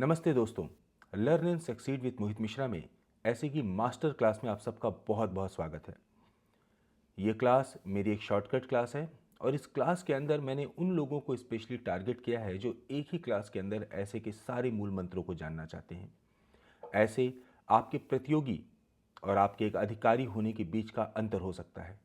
नमस्ते दोस्तों, learn and succeed with मोहित मिश्रा में ऐसे की मास्टर क्लास में आप सबका बहुत बहुत स्वागत है। ये क्लास मेरी एक शॉर्टकट क्लास है और इस क्लास के अंदर मैंने उन लोगों को स्पेशली टारगेट किया है जो एक ही क्लास के अंदर ऐसे के सारे मूल मंत्रों को जानना चाहते हैं। ऐसे आपके प्रतियोगी और आपके एक अधिकारी होने के बीच का अंतर हो सकता है।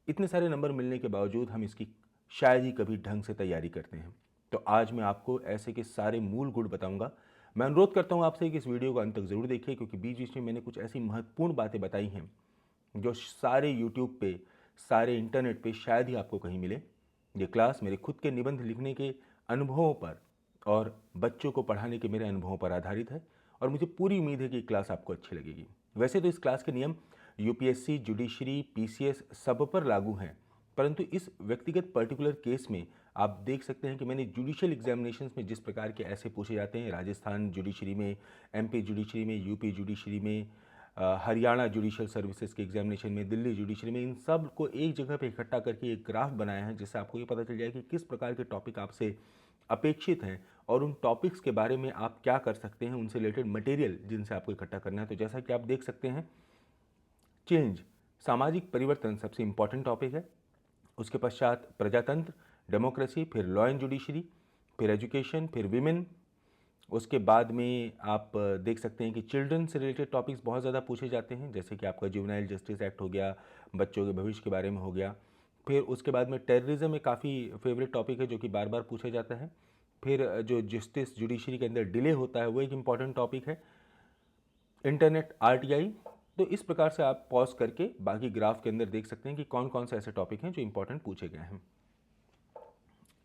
इतने सारे नंबर मिलने के बावजूद हम इसकी शायद ही कभी ढंग से तैयारी करते हैं। तो आज मैं आपको ऐसे के सारे मूल गुण बताऊंगा। मैं अनुरोध करता हूं आपसे कि इस वीडियो को अंत तक जरूर देखिए, क्योंकि बीच बीच में मैंने कुछ ऐसी महत्वपूर्ण बातें बताई हैं जो सारे यूट्यूब पे, सारे इंटरनेट पे शायद ही आपको कहीं मिले। ये क्लास मेरे खुद के निबंध लिखने के अनुभवों पर और बच्चों को पढ़ाने के मेरे अनुभवों पर आधारित है और मुझे पूरी उम्मीद है कि क्लास आपको अच्छी लगेगी। वैसे तो इस क्लास के नियम यूपीएससी, जुडिशरी, पीसीएस सब पर लागू हैं, परंतु इस व्यक्तिगत पर्टिकुलर केस में आप देख सकते हैं कि मैंने जुडिशियल एग्जामिनेशंस में जिस प्रकार के ऐसे पूछे जाते हैं, राजस्थान जुडिशरी में, एमपी जुडिशरी में, यूपी जुडिशरी में, हरियाणा जुडिशियल सर्विसेज के एग्जामिनेशन में, दिल्ली जुडिशरी में, इन सब को एक जगह पे इकट्ठा करके एक ग्राफ बनाया है जिससे आपको ये पता चल जाए कि किस प्रकार के टॉपिक आपसे अपेक्षित हैं और उन टॉपिक्स के बारे में आप क्या कर सकते हैं, उनसे रिलेटेड मटेरियल जिनसे आपको इकट्ठा करना है। तो जैसा कि आप देख सकते हैं, चेंज, सामाजिक परिवर्तन सबसे इंपॉर्टेंट टॉपिक है। उसके पश्चात प्रजातंत्र, डेमोक्रेसी, फिर लॉ एंड जुडिशरी, फिर एजुकेशन, फिर विमेन। उसके बाद में आप देख सकते हैं कि चिल्ड्रन से रिलेटेड टॉपिक्स बहुत ज़्यादा पूछे जाते हैं, जैसे कि आपका जुवेनाइल जस्टिस एक्ट हो गया, बच्चों के भविष्य के बारे में हो गया। फिर उसके बाद में टेररिज्म एक काफ़ी फेवरेट टॉपिक है जो कि बार बार पूछा जाता है। फिर जो जस्टिस जुडिशरी के अंदर डिले होता है वो एक इम्पॉर्टेंट टॉपिक है। Internet, RTI. तो इस प्रकार से आप पॉज करके बाकी ग्राफ के अंदर देख सकते हैं कि कौन कौन से ऐसे टॉपिक हैं जो इंपॉर्टेंट पूछे गए हैं।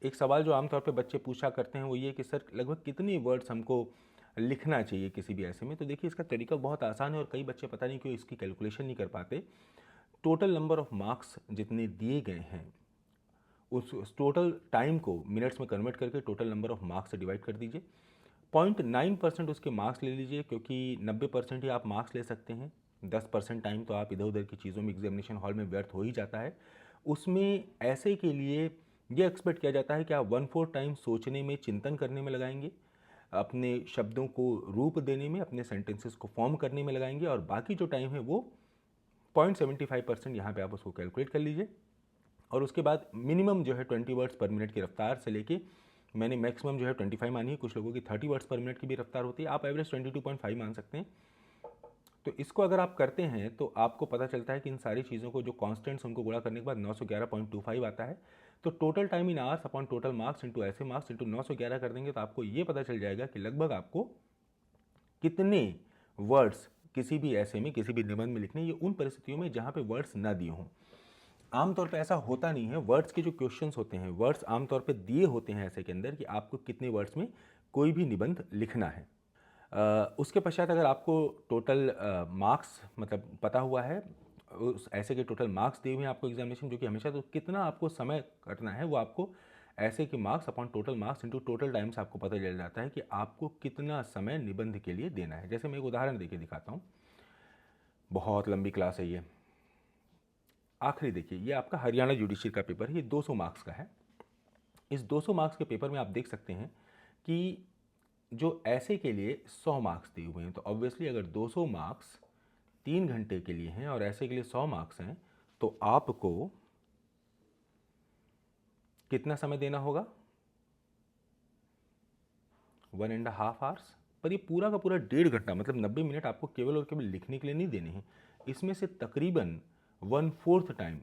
एक सवाल जो आमतौर पे बच्चे पूछा करते हैं वो ये कि सर लगभग कितनी वर्ड्स हमको लिखना चाहिए किसी भी ऐसे में। तो देखिए, इसका तरीका बहुत आसान है और कई बच्चे पता नहीं क्यों इसकी कैलकुलेशन नहीं कर पाते। टोटल नंबर ऑफ मार्क्स जितने दिए गए हैं उस टोटल टाइम को मिनट्स में कन्वर्ट करके टोटल नंबर ऑफ मार्क्स से डिवाइड कर दीजिए। 0.9% उसके मार्क्स ले लीजिए, क्योंकि 90% ही आप मार्क्स ले सकते हैं। 10% टाइम तो आप इधर उधर की चीज़ों में एग्जामिनेशन हॉल में व्यर्थ हो ही जाता है। उसमें ऐसे के लिए ये एक्सपेक्ट किया जाता है कि आप 1/4 टाइम सोचने में, चिंतन करने में लगाएंगे, अपने शब्दों को रूप देने में, अपने सेंटेंसेस को फॉर्म करने में लगाएंगे, और बाकी जो टाइम है वो 0.75% यहाँ पे आप उसको कैलकुलेट कर लीजिए। और उसके बाद मिनिमम जो है 20 वर्ड्स पर मिनट की रफ्तार से लेके मैंने मैक्सिमम जो है 25 मानी है, कुछ लोगों की 30 वर्ड्स पर मिनट की भी रफ्तार होती है, आप एवरेज 22.5 मान सकते हैं। तो इसको अगर आप करते हैं तो आपको पता चलता है कि इन सारी चीज़ों को जो कॉन्स्टेंट्स उनको गुणा करने के बाद 911.25 आता है। तो total time in hours upon total marks into ऐसे मार्क्स इंटू 911 कर देंगे तो आपको ये पता चल जाएगा कि लगभग आपको कितने वर्ड्स किसी भी ऐसे में, किसी भी निबंध में लिखने, ये उन परिस्थितियों में जहाँ पे वर्ड्स ना दिए हों। आमतौर पे ऐसा होता नहीं है। वर्ड्स के जो क्वेश्चंस होते हैं, वर्ड्स आमतौर पे दिए होते हैं ऐसे के अंदर कि आपको कितने वर्ड्स में कोई भी निबंध लिखना है। उसके पश्चात अगर आपको टोटल मार्क्स मतलब पता हुआ है, उस ऐसे के टोटल मार्क्स दिए हुए हैं आपको एग्जामिनेशन, जो कि हमेशा, तो कितना आपको समय कटना है वो आपको ऐसे के marks upon total marks into total time से आपको पता चल जाता है कि आपको कितना समय निबंध के लिए देना है। जैसे मैं एक उदाहरण देके दिखाता हूँ, बहुत लंबी क्लास है ये। आखिरी देखिए, ये आपका हरियाणा जुडिशरी का पेपर है, ये 200 मार्क्स का है। इस 200 मार्क्स के पेपर में आप देख सकते हैं कि जो ऐसे के लिए 100 मार्क्स दिए हुए हैं, तो ऑब्वियसली अगर 200 मार्क्स 3 घंटे के लिए हैं और ऐसे के लिए 100 मार्क्स हैं, तो आपको कितना समय देना होगा? 1.5 आवर्स। पर ये पूरा का पूरा 1.5 घंटा, मतलब 90 मिनट आपको केवल और केवल लिखने के लिए नहीं देने हैं। इसमें से तकरीबन 1/4 टाइम,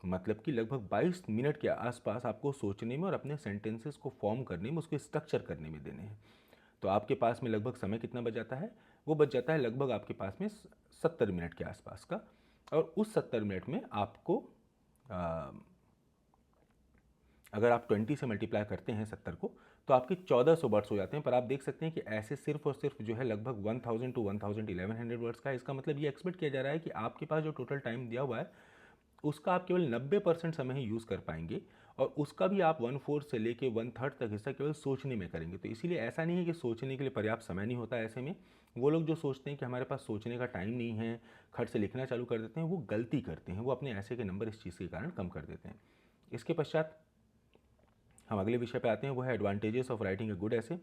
मतलब कि लगभग 22 मिनट के आसपास आपको सोचने में और अपने सेंटेंसेस को फॉर्म करने में, उसको स्ट्रक्चर करने में देने हैं। तो आपके पास में लगभग समय कितना बच जाता है? वो बच जाता है लगभग आपके पास में 70 मिनट के आसपास का। और उस 70 मिनट में आपको अगर आप 20 से मल्टीप्लाई करते हैं 70 को, तो आपके 1400 वर्ड्स हो जाते हैं। पर आप देख सकते हैं कि ऐसे सिर्फ और सिर्फ जो है लगभग 1000 टू 1100 वर्ड्स का है। इसका मतलब ये एक्सपेक्ट किया जा रहा है कि आपके पास जो टोटल टाइम दिया हुआ है उसका आप केवल 90% समय ही यूज़ कर पाएंगे, और उसका भी आप 1/4 से लेके 1/3 तक हिस्सा केवल सोचने में करेंगे। तो इसीलिए ऐसा नहीं है कि सोचने के लिए पर्याप्त समय नहीं होता। ऐसे में वो लोग जो सोचते हैं कि हमारे पास सोचने का टाइम नहीं है, खट से लिखना चालू कर देते हैं, वो गलती करते हैं। वो अपने ऐसे के नंबर इस चीज़ के कारण कम कर देते हैं। इसके पश्चात हम अगले विषय पे आते हैं, वो है advantages of writing a good ऐसे।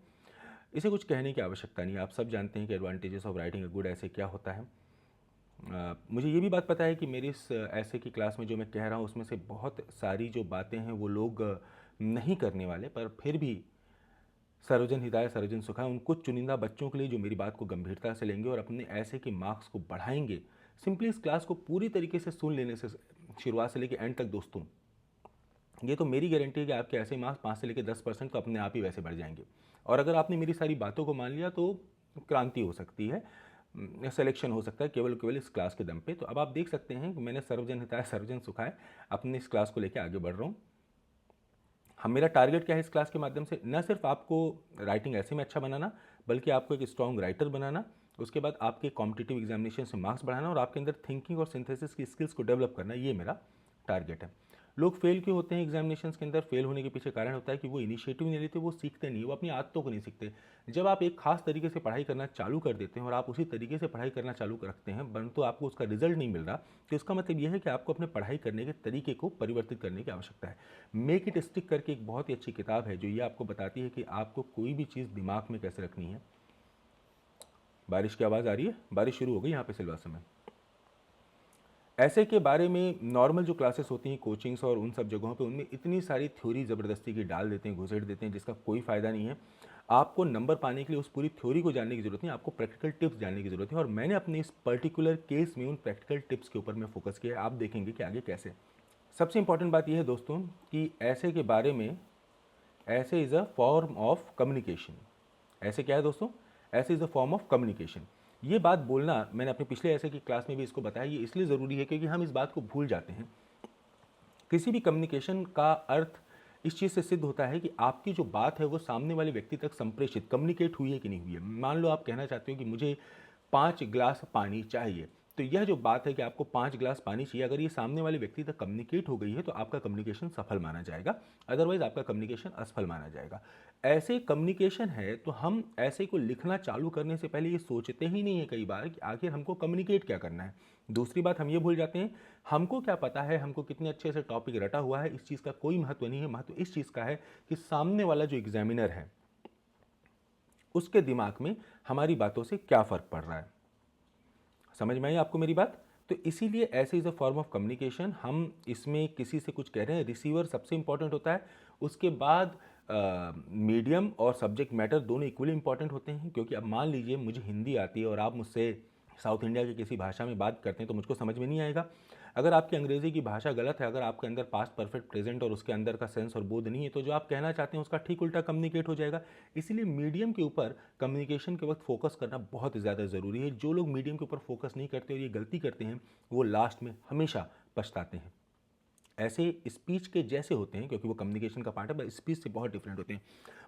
इसे कुछ कहने की आवश्यकता नहीं है, आप सब जानते हैं कि advantages of writing a good ऐसे क्या होता है। मुझे ये भी बात पता है कि मेरी इस ऐसे की क्लास में जो मैं कह रहा हूँ उसमें से बहुत सारी जो बातें हैं वो लोग नहीं करने वाले, पर फिर भी सर्वजन हिताय सर्वजन सुखाय, उन कुछ चुनिंदा बच्चों के लिए जो मेरी बात को गंभीरता से लेंगे और अपने ऐसे के मार्क्स को बढ़ाएंगे। सिंपली इस क्लास को पूरी तरीके से सुन लेने से, शुरुआत से लेकर एंड तक दोस्तों, ये तो मेरी गारंटी है कि आपके ऐसे मार्क्स 5 से लेकर 10% तो अपने आप ही वैसे बढ़ जाएंगे। और अगर आपने मेरी सारी बातों को मान लिया तो क्रांति हो सकती है, सिलेक्शन हो सकता है केवल केवल इस क्लास के दम पे। तो अब आप देख सकते हैं कि मैंने सर्वजन हिताय सर्वजन सुखाय अपनी इस क्लास को लेकर आगे बढ़ रहा हूँ। हम मेरा टारगेट क्या है इस क्लास के माध्यम से, न सिर्फ आपको राइटिंग ऐसे में अच्छा बनाना, बल्कि आपको एक स्ट्रॉन्ग राइटर बनाना, उसके बाद आपके कॉम्पिटिटिव एग्जामिनेशन से मार्क्स बढ़ाना और आपके अंदर थिंकिंग और सिंथेसिस की स्किल्स को डेवलप करना, ये मेरा टारगेट है। लोग फेल क्यों होते हैं एग्जामिनेशन के अंदर? फेल होने के पीछे कारण होता है कि वो इनिशिएटिव नहीं लेते, वो सीखते नहीं, वो अपनी आदतों को नहीं सीखते। जब आप एक खास तरीके से पढ़ाई करना चालू कर देते हैं और आप उसी तरीके से पढ़ाई करना चालू रखते हैं, परंतु आपको उसका रिजल्ट नहीं मिल रहा, तो इसका मतलब यह है कि आपको अपने पढ़ाई करने के तरीके को परिवर्तित करने की आवश्यकता है। मेक इट स्टिक करके एक बहुत ही अच्छी किताब है जो ये आपको बताती है कि आपको कोई भी चीज़ दिमाग में कैसे रखनी है। बारिश की आवाज़ आ रही है, बारिश शुरू हो गई यहाँ पे सिलवासा में। ऐसे के बारे में नॉर्मल जो क्लासेस होती हैं कोचिंग्स और उन सब जगहों पे, उनमें इतनी सारी थ्योरी ज़बरदस्ती की डाल देते हैं, घुसेड़ देते हैं, जिसका कोई फ़ायदा नहीं है। आपको नंबर पाने के लिए उस पूरी थ्योरी को जानने की ज़रूरत नहीं, आपको प्रैक्टिकल टिप्स जानने की ज़रूरत है। और मैंने अपने इस पर्टिकुलर केस में उन प्रैक्टिकल टिप्स के ऊपर मैं फोकस किया है। आप देखेंगे कि आगे कैसे। सबसे इंपॉर्टेंट बात यह है दोस्तों कि ऐसे के बारे में, ऐसे is a form of communication. ऐसे क्या है दोस्तों? ऐसे is a form of communication. ये बात बोलना मैंने अपने पिछले ऐसे की क्लास में भी इसको बताया, ये इसलिए ज़रूरी है क्योंकि हम इस बात को भूल जाते हैं। किसी भी कम्युनिकेशन का अर्थ इस चीज़ से सिद्ध होता है कि आपकी जो बात है वो सामने वाले व्यक्ति तक संप्रेषित, कम्युनिकेट हुई है कि नहीं हुई है। मान लो आप कहना चाहते हो कि मुझे 5 गिलास पानी चाहिए, तो यह जो बात है कि आपको 5 गिलास पानी चाहिए, अगर ये सामने वाले व्यक्ति तक कम्युनिकेट हो गई है तो आपका कम्युनिकेशन सफल माना जाएगा, अदरवाइज आपका कम्युनिकेशन असफल माना जाएगा। ऐसे कम्युनिकेशन है तो हम ऐसे को लिखना चालू करने से पहले ये सोचते ही नहीं है कई बार कि आखिर हमको कम्युनिकेट क्या करना है। दूसरी बात, हम ये भूल जाते हैं, हमको क्या पता है, हमको कितने अच्छे से टॉपिक रटा हुआ है, इस चीज़ का कोई महत्व नहीं है। महत्व इस चीज़ का है कि सामने वाला जो एग्जामिनर है उसके दिमाग में हमारी बातों से क्या फ़र्क पड़ रहा है। समझ में आई आपको मेरी बात? तो इसीलिए ऐसे is a form of communication. हम इसमें किसी से कुछ कह रहे हैं, रिसीवर सबसे इंपॉर्टेंट होता है, उसके बाद मीडियम और सब्जेक्ट मैटर दोनों इक्वली इंपॉर्टेंट होते हैं। क्योंकि अब मान लीजिए मुझे हिंदी आती है और आप मुझसे साउथ इंडिया की किसी भाषा में बात करते हैं तो मुझको समझ में नहीं आएगा। अगर आपकी अंग्रेज़ी की भाषा गलत है, अगर आपके अंदर पास्ट परफेक्ट प्रेजेंट और उसके अंदर का सेंस और बोध नहीं है, तो जो आप कहना चाहते हैं उसका ठीक उल्टा कम्युनिकेट हो जाएगा। इसीलिए मीडियम के ऊपर कम्युनिकेशन के वक्त फोकस करना बहुत ज़्यादा ज़रूरी है। जो लोग मीडियम के ऊपर फोकस नहीं करते और ये गलती करते हैं, वो लास्ट में हमेशा पछताते हैं। ऐसे स्पीच के जैसे होते हैं, क्योंकि वो कम्युनिकेशन का पार्ट है, बट स्पीच से बहुत डिफरेंट होते हैं।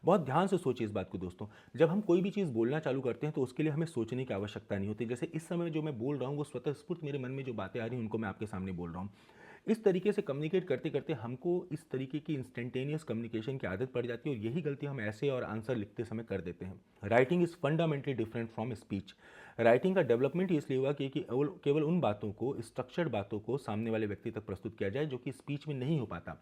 बहुत ध्यान से सोचिए इस बात को दोस्तों। जब हम कोई भी चीज़ बोलना चालू करते हैं तो उसके लिए हमें सोचने की आवश्यकता नहीं होती। जैसे इस समय जो मैं बोल रहा हूँ वो स्वतः स्फूर्त मेरे मन में जो बातें आ रही हैं उनको मैं आपके सामने बोल रहा हूँ। इस तरीके से कम्युनिकेट करते करते हमको इस तरीके की इंस्टेंटेनियस कम्युनिकेशन की आदत पड़ जाती है और यही गलती हम ऐसे और आंसर लिखते समय कर देते हैं। Writing is fundamentally different from speech. Writing का डेवलपमेंट इसलिए हुआ कि केवल उन बातों को, स्ट्रक्चर्ड बातों को सामने वाले व्यक्ति तक प्रस्तुत किया जाए जो कि स्पीच में नहीं हो पाता।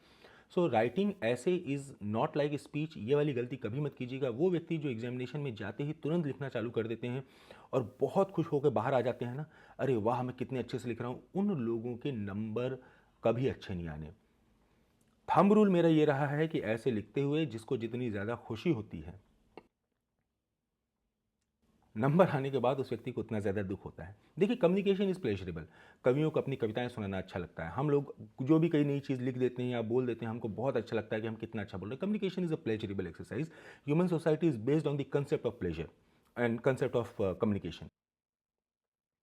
सो राइटिंग ऐसे इज़ नॉट लाइक स्पीच। ये वाली गलती कभी मत कीजिएगा। वो व्यक्ति जो एग्जामिनेशन में जाते ही तुरंत लिखना चालू कर देते हैं और बहुत खुश होकर बाहर आ जाते हैं ना, अरे वाह मैं कितने अच्छे से लिख रहा हूँ, उन लोगों के नंबर कभी अच्छे नहीं आने। थंब रूल मेरा ये रहा है कि ऐसे लिखते हुए जिसको जितनी ज़्यादा खुशी होती है, नंबर आने के बाद उस व्यक्ति को उतना ज़्यादा दुख होता है। देखिए, कम्युनिकेशन इज़ प्लेजरेबल। कवियों को अपनी कविताएं सुनाना अच्छा लगता है। हम लोग जो भी कई नई चीज़ लिख देते हैं या बोल देते हैं, हमको बहुत अच्छा लगता है कि हम कितना अच्छा बोल रहे हैं। Communication is a pleasurable exercise. Human society is based on the concept of pleasure and concept of communication.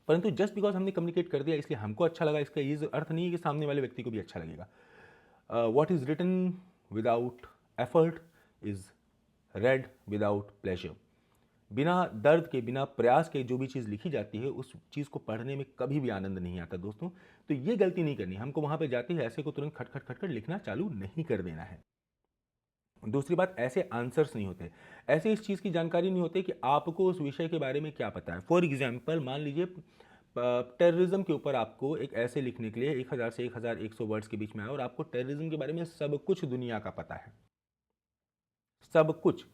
परंतु जस्ट बिकॉज हमने कम्युनिकेट कर दिया इसलिए हमको अच्छा लगा, इसका ये अर्थ नहीं है कि सामने वाले व्यक्ति को भी अच्छा लगेगा। What is written without effort is read without pleasure. बिना दर्द के, बिना प्रयास के जो भी चीज़ लिखी जाती है उस चीज़ को पढ़ने में कभी भी आनंद नहीं आता दोस्तों। तो ये गलती नहीं करनी, हमको वहाँ पे जाते ही ऐसे को तुरंत खट खट खट खट लिखना चालू नहीं कर देना है। दूसरी बात, ऐसे आंसर्स नहीं होते, ऐसे इस चीज़ की जानकारी नहीं होती कि आपको उस विषय के बारे में क्या पता है। फॉर एग्जाम्पल, मान लीजिए टेररिज्म के ऊपर आपको एक ऐसे लिखने के लिए 1000 से 1100 वर्ड्स के बीच में आया और आपको टेररिज्म के बारे में सब कुछ दुनिया का पता है, सब कुछ।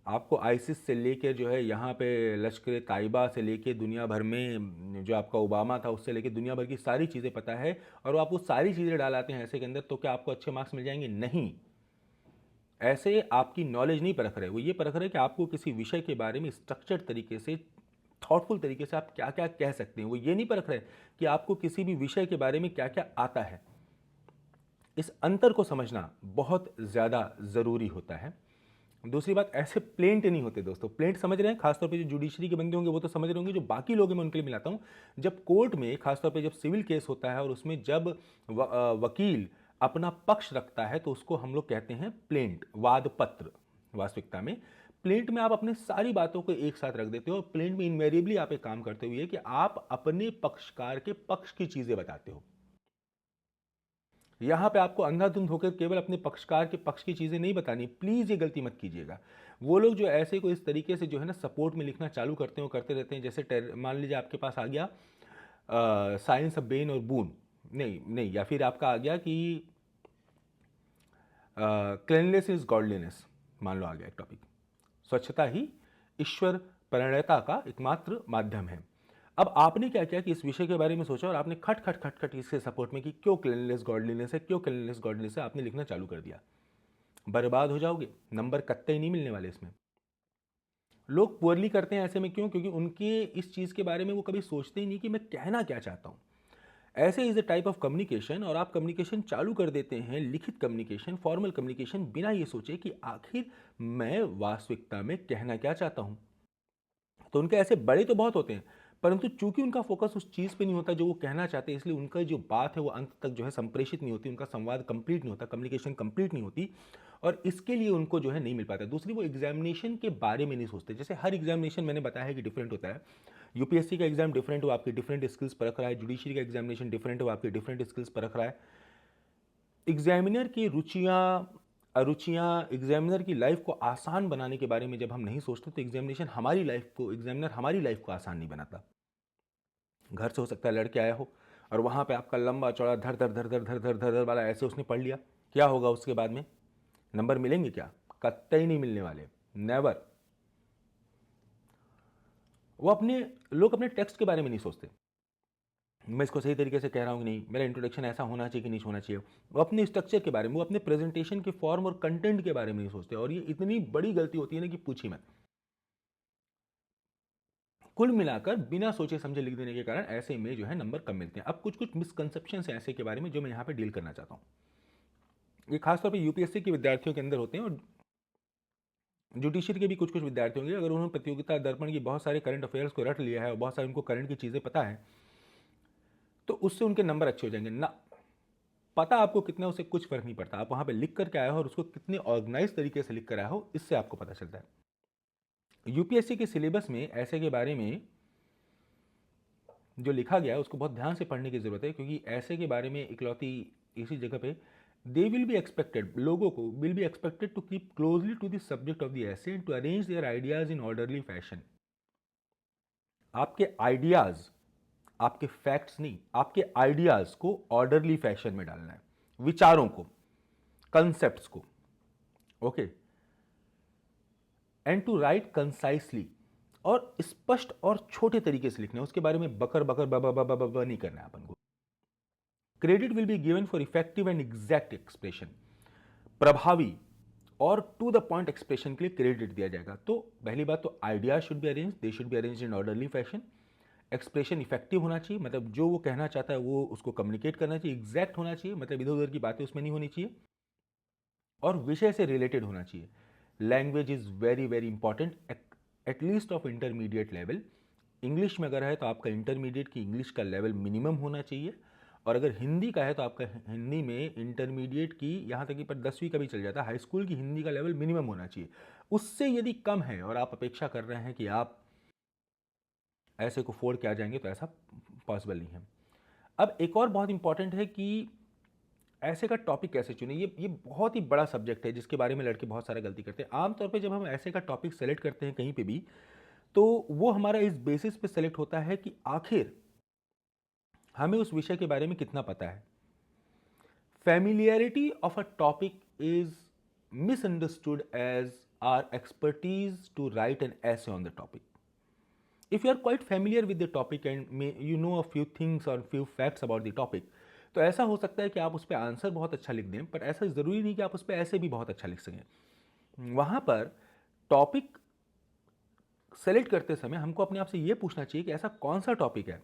आपको आईसिस से लेकर जो है यहाँ पे लश्कर ताइबा से लेके दुनिया भर में जो आपका ओबामा था उससे लेके दुनिया भर की सारी चीज़ें पता है, और वो आप वो सारी चीज़ें डाल आते हैं ऐसे के अंदर, तो क्या आपको अच्छे मार्क्स मिल जाएंगे? नहीं। ऐसे आपकी नॉलेज नहीं परख रहे, वो ये परख रहे कि आपको किसी विषय के बारे में स्ट्रक्चर्ड तरीके से, थॉटफुल तरीके से आप क्या क्या कह सकते हैं। वो ये नहीं परख रहे कि आपको किसी भी विषय के बारे में क्या क्या आता है। इस अंतर को समझना बहुत ज़्यादा ज़रूरी होता है। दूसरी बात, ऐसे प्लेंट नहीं होते दोस्तों। प्लेंट समझ रहे हैं, खासतौर पे जो जुडिशरी के बंदे होंगे वो तो समझ रहे होंगे, जो बाकी लोग हैं मैं उनके लिए मिलाता हूँ। जब कोर्ट में, खासतौर पे जब सिविल केस होता है और उसमें जब वकील अपना पक्ष रखता है तो उसको हम लोग कहते हैं प्लेंट, वाद पत्र। वास्तविकता में प्लेंट में आप अपने सारी बातों को एक साथ रख देते हो, और प्लेंट में इनवेरिएबली आप एक काम करते हुए कि आप अपने पक्षकार के पक्ष की चीज़ें बताते हो। यहां पे आपको अंधाधुंध होकर केवल अपने पक्षकार के पक्ष की चीज़ें नहीं बतानी, प्लीज़ ये गलती मत कीजिएगा। वो लोग जो ऐसे को इस तरीके से जो है ना सपोर्ट में लिखना चालू करते हैं, करते रहते हैं, जैसे मान लीजिए आपके पास आ गया साइंस ऑफ बेन और बून, नहीं नहीं, या फिर आपका आ गया कि क्लीनलीनेस इज गॉडलीनेस, मान लो आ गया एक टॉपिक, स्वच्छता ही ईश्वर प्रणयता का एकमात्र माध्यम है। अब आपने क्या किया कि इस विषय के बारे में सोचा और आपने खट खट खट खट इसके सपोर्ट में कि क्यों क्लीनलीनेस गॉडलीनेस है, क्यों क्लीनलीनेस गॉडलीनेस है, आपने लिखना चालू कर दिया। बर्बाद हो जाओगे, नंबर कत्ते ही नहीं मिलने वाले इसमें। लोग पुअरली करते हैं ऐसे में, क्यों? क्योंकि उनके इस चीज़ के बारे में वो कभी सोचते ही नहीं कि मैं कहना क्या चाहता हूँ। ऐसे is a type of communication, और आप कम्युनिकेशन चालू कर देते हैं, लिखित कम्युनिकेशन, फॉर्मल कम्युनिकेशन, बिना ये सोचे कि आखिर मैं वास्तविकता में कहना क्या चाहता हूँ। तो उनके ऐसे बड़े तो बहुत होते हैं, परंतु चूंकि उनका फोकस उस चीज़ पे नहीं होता जो वो कहना चाहते हैं, इसलिए उनका जो बात है वो अंत तक जो है संप्रेषित नहीं होती, उनका संवाद कंप्लीट नहीं होता, कम्युनिकेशन कंप्लीट नहीं होती, और इसके लिए उनको जो है नहीं मिल पाता। दूसरी, वो एग्जामिनेशन के बारे में नहीं सोचते। जैसे हर एग्जामिनेशन मैंने बताया है कि डिफरेंट होता है। यूपीएससी का एग्जाम डिफरेंट हो, आपकी डिफरेंट स्किल्स परख रहा है। जुडिशरी का एग्जामिनेशन डिफरेंट हो, आपकी डिफरेंट स्किल्स परख रहा है। एग्जामिनर की रुचियाँ अरुचियाँ, एग्जामिनर की लाइफ को आसान बनाने के बारे में जब हम नहीं सोचते तो एग्जामिनर हमारी लाइफ को आसान नहीं बनाता। घर से हो सकता है लड़के आया हो और वहाँ पे आपका लंबा चौड़ा धर धर धर धर धर धर धर धर वाला ऐसे उसने पढ़ लिया, क्या होगा उसके बाद में? नंबर मिलेंगे क्या? कतई नहीं मिलने वाले, नेवर। वो अपने लोग अपने टेक्स्ट के बारे में नहीं सोचते, मैं इसको सही तरीके से कह रहा हूँ कि नहीं, मेरा इंट्रोडक्शन ऐसा होना चाहिए कि नहीं होना चाहिए। वो अपने स्ट्रक्चर के बारे में, वो अपने प्रेजेंटेशन के फॉर्म और कंटेंट के बारे में नहीं सोचते, और ये इतनी बड़ी गलती होती है ना कि पूछी मत। कुल मिलाकर बिना सोचे समझे लिख देने के कारण ऐसे में जो है नंबर कम मिलते हैं। अब कुछ कुछ मिसकंसेप्शन है ऐसे के बारे में जो मैं यहाँ पे डील करना चाहता हूँ। ये खासतौर पे यूपीएससी के विद्यार्थियों के अंदर होते हैं, और जुडिशरी के भी कुछ कुछ विद्यार्थी होंगे। अगर उन्होंने प्रतियोगिता दर्पण की बहुत सारे करंट अफेयर्स को रट लिया है और बहुत सारे उनको करंट की चीज़ें पता है, तो उससे उनके नंबर अच्छे हो जाएंगे ना। पता आपको कितना, उसे कुछ फर्क नहीं पड़ता। आप वहां पे लिख करके आया हो और उसको कितने ऑर्गेनाइज तरीके से लिख कर आया हो, इससे आपको पता चलता है। यूपीएससी के सिलेबस में ऐसे के बारे में जो लिखा गया है उसको बहुत ध्यान से पढ़ने की जरूरत है, क्योंकि ऐसे के बारे में इकलौती इसी जगह पे दे विल बी एक्सपेक्टेड, लोगों को will be expected to keep closely to the subject of the essay and to arrange their ideas in orderly fashion. आपके आइडियाज, आपके फैक्ट्स नहीं, आपके आइडियाज को ऑर्डरली फैशन में डालना है, विचारों को, कंसेप्ट्स को, ओके, एंड टू राइट कंसाइसली, और स्पष्ट और छोटे तरीके से लिखना है। उसके बारे में बकर बकर ब नहीं करना है अपन को। Credit will be given for effective and exact expression, प्रभावी और टू द पॉइंट एक्सप्रेशन के लिए क्रेडिट दिया जाएगा। तो पहली बात तो idea should be arrange, they should be arrange in orderly fashion. Expression effective होना चाहिए, मतलब जो वो कहना चाहता है वो उसको कम्युनिकेट करना चाहिए। एग्जैक्ट होना चाहिए, मतलब इधर उधर की बातें उसमें नहीं होनी चाहिए, और विषय से रिलेटेड होना चाहिए। Language is very very important, at least of intermediate level. English में अगर है तो आपका इंटरमीडिएट की इंग्लिश का लेवल मिनिमम होना चाहिए, और अगर हिंदी का है तो आपका हिंदी में इंटरमीडिएट की, यहाँ तक कि पर 10वीं का भी चल जाता है, हाई स्कूल की हिंदी का लेवल मिनिमम होना चाहिए। उससे यदि कम है और आप अपेक्षा कर रहे हैं कि आप ऐसे को फोड़ के आ जाएंगे, तो ऐसा पॉसिबल नहीं है। अब एक और बहुत इंपॉर्टेंट है कि ऐसे का टॉपिक कैसे चुने। ये बहुत ही बड़ा सब्जेक्ट है जिसके बारे में लड़के बहुत सारा गलती करते हैं। आमतौर पे जब हम ऐसे का टॉपिक सेलेक्ट करते हैं कहीं पे भी, तो वो हमारा इस बेसिस पे सेलेक्ट होता है कि आखिर हमें उस विषय के बारे में कितना पता है। Familiarity of a topic is misunderstood as our expertise to write an essay on the topic. If you are quite familiar with the topic and you know a few things or few facts about the topic, तो ऐसा हो सकता है कि आप उस पर answer बहुत अच्छा लिख दें, पर ऐसा ज़रूरी नहीं कि आप उस पर ऐसे भी बहुत अच्छा लिख सकें। वहाँ पर टॉपिक सेलेक्ट करते समय हमको अपने आप से ये पूछना चाहिए कि ऐसा कौन सा टॉपिक है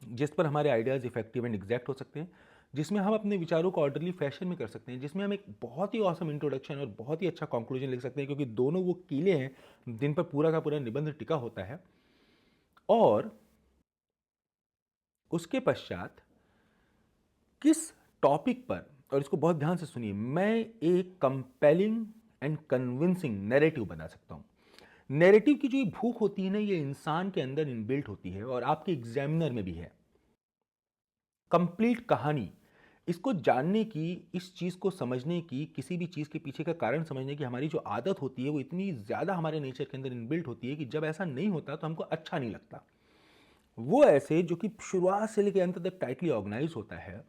जिस पर हमारे आइडियाज़ इफेक्टिव एंड एग्जैक्ट हो सकते हैं, जिसमें हम अपने विचारों को ऑर्डरली फैशन में कर सकते हैं, जिसमें हम एक बहुत ही ऑसम इंट्रोडक्शन और बहुत ही अच्छा कंक्लूजन लिख सकते हैं, क्योंकि दोनों वो कीले हैं जिन पर पूरा का पूरा निबंध टिका होता है। और उसके पश्चात किस टॉपिक पर, और इसको बहुत ध्यान से सुनिए, मैं एक कंपेलिंग एंड कन्विंसिंग नैरेटिव बना सकता हूँ। नैरेटिव की जो ये भूख होती है ना, ये इंसान के अंदर इनबिल्ट होती है और आपके एग्जामिनर में भी है। कंप्लीट कहानी, इसको जानने की, इस चीज़ को समझने की, किसी भी चीज़ के पीछे का कारण समझने की हमारी जो आदत होती है वो इतनी ज़्यादा हमारे नेचर के अंदर इनबिल्ट होती है कि जब ऐसा नहीं होता तो हमको अच्छा नहीं लगता। वो ऐसे जो कि शुरुआत से लेकर अंत तक टाइटली ऑर्गेनाइज होता है,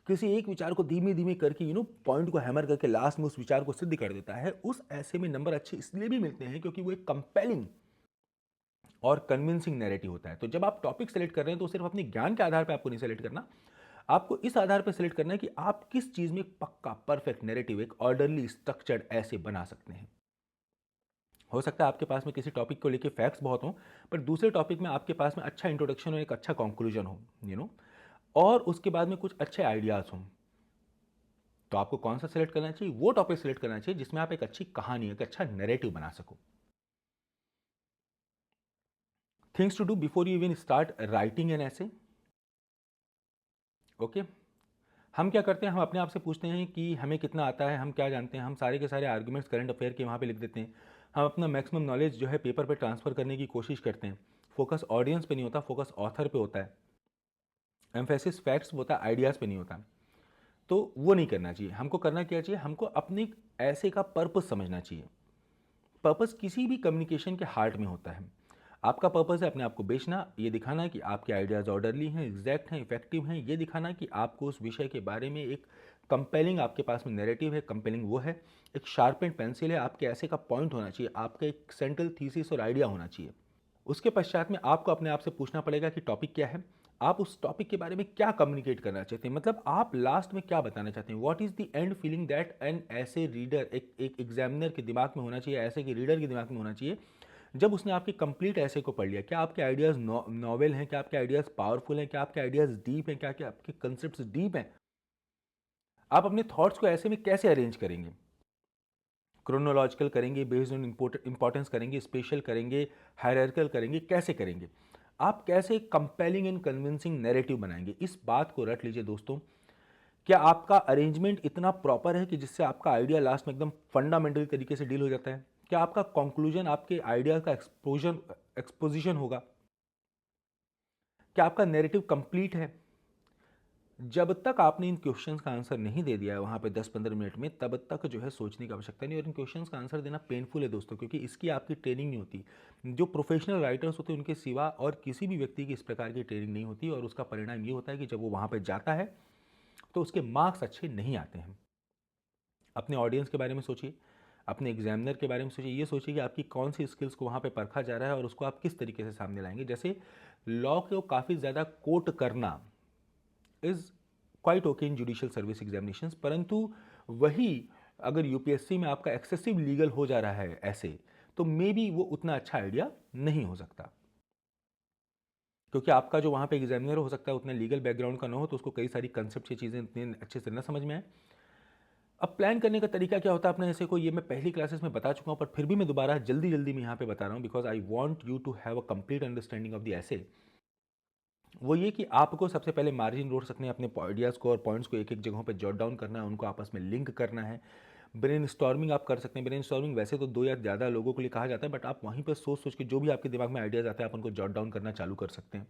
किसी एक विचार को धीमे धीमे करके पॉइंट को हैमर करके लास्ट में उस विचार को सिद्ध कर देता है, उस ऐसे में नंबर अच्छे इसलिए भी मिलते हैं क्योंकि वो एक कंपेलिंग और कन्विंसिंग नैरेटिव होता है। तो जब आप टॉपिक सेलेक्ट कर रहे हैं तो सिर्फ अपने ज्ञान के आधार पर आपको नहीं सेलेक्ट करना, आपको इस आधार पर सेलेक्ट करना है कि आप किस चीज में एक पक्का परफेक्ट नैरेटिव, एक ऑर्डरली स्ट्रक्चर्ड ऐसे बना सकते हैं। हो सकता है आपके पास में किसी टॉपिक को लेके फैक्ट्स बहुत हों, पर दूसरे टॉपिक में आपके पास में अच्छा इंट्रोडक्शन और एक अच्छा कंक्लूजन हो, और उसके बाद में कुछ अच्छे आइडियाज हों। तो आपको कौन सा सेलेक्ट करना चाहिए? वो टॉपिक सेलेक्ट करना चाहिए जिसमें आप एक अच्छी कहानी, एक अच्छा नैरेटिव बना सको। Things to do before you even start writing an essay. Okay, हम क्या करते हैं, हम अपने आप से पूछते हैं कि हमें कितना आता है, हम क्या जानते हैं। हम सारे के सारे आर्गुमेंट्स करंट अफेयर के वहाँ पे लिख देते हैं। हम अपना मैक्सिमम नॉलेज जो है पेपर पे ट्रांसफ़र करने की कोशिश करते हैं। फोकस ऑडियंस पे नहीं होता, फोकस ऑथर पे होता है। एम्फेसिस फैक्ट्स होता है, आइडियाज़ पे नहीं होता। तो वो नहीं करना चाहिए। हमको करना क्या चाहिए? हमको अपने ऐसे का पर्पस समझना चाहिए। पर्पस किसी भी कम्युनिकेशन के हार्ट में होता है। आपका पर्पस है अपने आप को बेचना, ये दिखाना कि आपके आइडियाज़ ऑर्डरली हैं, एग्जैक्ट हैं, इफेक्टिव हैं, ये दिखाना कि आपको उस विषय के बारे में एक कंपेलिंग, आपके पास में नैरेटिव है। कंपेलिंग वो है, एक शार्पेंड पेंसिल है, आपके ऐसे का पॉइंट होना चाहिए, आपका एक सेंट्रल थीसिस और आइडिया होना चाहिए। उसके पश्चात में आपको अपने आप से पूछना पड़ेगा कि टॉपिक क्या है, आप उस टॉपिक के बारे में क्या कम्युनिकेट करना चाहते हैं, मतलब आप लास्ट में क्या बताना चाहते हैं। What is the end feeling that an essay reader, एक एग्जामिनर के दिमाग में होना चाहिए, ऐसे के रीडर के दिमाग में होना चाहिए जब उसने आपके कंप्लीट ऐसे को पढ़ लिया। क्या आपके आइडियाज़ नॉवेल हैं? क्या आपके आइडियाज़ पावरफुल हैं? क्या आपके आइडियाज़ डीप हैं? क्या क्या आपके कंसेप्ट डीप हैं? आप अपने थॉट्स को ऐसे में कैसे अरेंज करेंगे? क्रोनोलॉजिकल करेंगे, बेस्ड ऑन इंपॉर्टेंस करेंगे, स्पेशल करेंगे, हायरार्किकल करेंगे, कैसे करेंगे? आप कैसे कंपेलिंग एंड कन्विंसिंग नैरेटिव बनाएंगे? इस बात को रट लीजिए दोस्तों। क्या आपका अरेंजमेंट इतना प्रॉपर है कि जिससे आपका आइडिया लास्ट में एकदम फंडामेंटल तरीके से डील हो जाता है? क्या आपका कंक्लूजन आपके आइडिया का एक्सपोजिशन होगा? क्या आपका नैरेटिव कंप्लीट है? जब तक आपने इन क्वेश्चंस का आंसर नहीं दे दिया है वहाँ पे 10-15 मिनट में, तब तक जो है सोचने की आवश्यकता नहीं। और इन क्वेश्चंस का आंसर देना पेनफुल है दोस्तों, क्योंकि इसकी आपकी ट्रेनिंग नहीं होती। जो प्रोफेशनल राइटर्स होते हैं उनके सिवा और किसी भी व्यक्ति की इस प्रकार की ट्रेनिंग नहीं होती, और उसका परिणाम ये होता है कि जब वो वहाँ पर जाता है तो उसके मार्क्स अच्छे नहीं आते हैं। अपने ऑडियंस के बारे में सोचिए, अपने एग्जामिनर के बारे में सोचिए, ये सोचिए कि आपकी कौन सी स्किल्स को वहाँ पे परखा जा रहा है और उसको आप किस तरीके से सामने लाएंगे। जैसे लॉ को काफ़ी ज़्यादा कोट करना is quite okay in judicial service examinations, परंतु वही अगर यूपीएससी में आपका एक्सेसिव लीगल हो जा रहा है ऐसे, तो मे बी वो उतना अच्छा आइडिया नहीं हो सकता, क्योंकि आपका जो वहाँ पे एग्जामिनर हो सकता है उतना लीगल बैकग्राउंड का ना हो, तो उसको कई सारी कंसेप्ट की चीज़ें इतने अच्छे से ना समझ में आए। अब प्लान करने का तरीका क्या होता है अपने ऐसे को, ये मैं पहली क्लासेस में बता चुका हूँ, पर फिर भी मैं दोबारा जल्दी जल्दी में यहाँ पे बता रहा हूँ, because I want you to have a complete understanding of the essay. वो ये कि आपको सबसे पहले मार्जिन रोड सकते हैं, अपने आइडियाज़ को और पॉइंट्स को एक एक जगहों पे जॉट डाउन करना है, उनको आपस में लिंक करना है। ब्रेन स्टॉर्मिंग आप कर सकते हैं। ब्रेन स्टॉर्मिंग वैसे तो 2 या ज़्यादा लोगों के लिए कहा जाता है, बट आप वहीं पर सोच सोच के जो भी आपके दिमाग में आइडियाज़ आते हैं आप उनको जॉट डाउन करना चालू कर सकते हैं।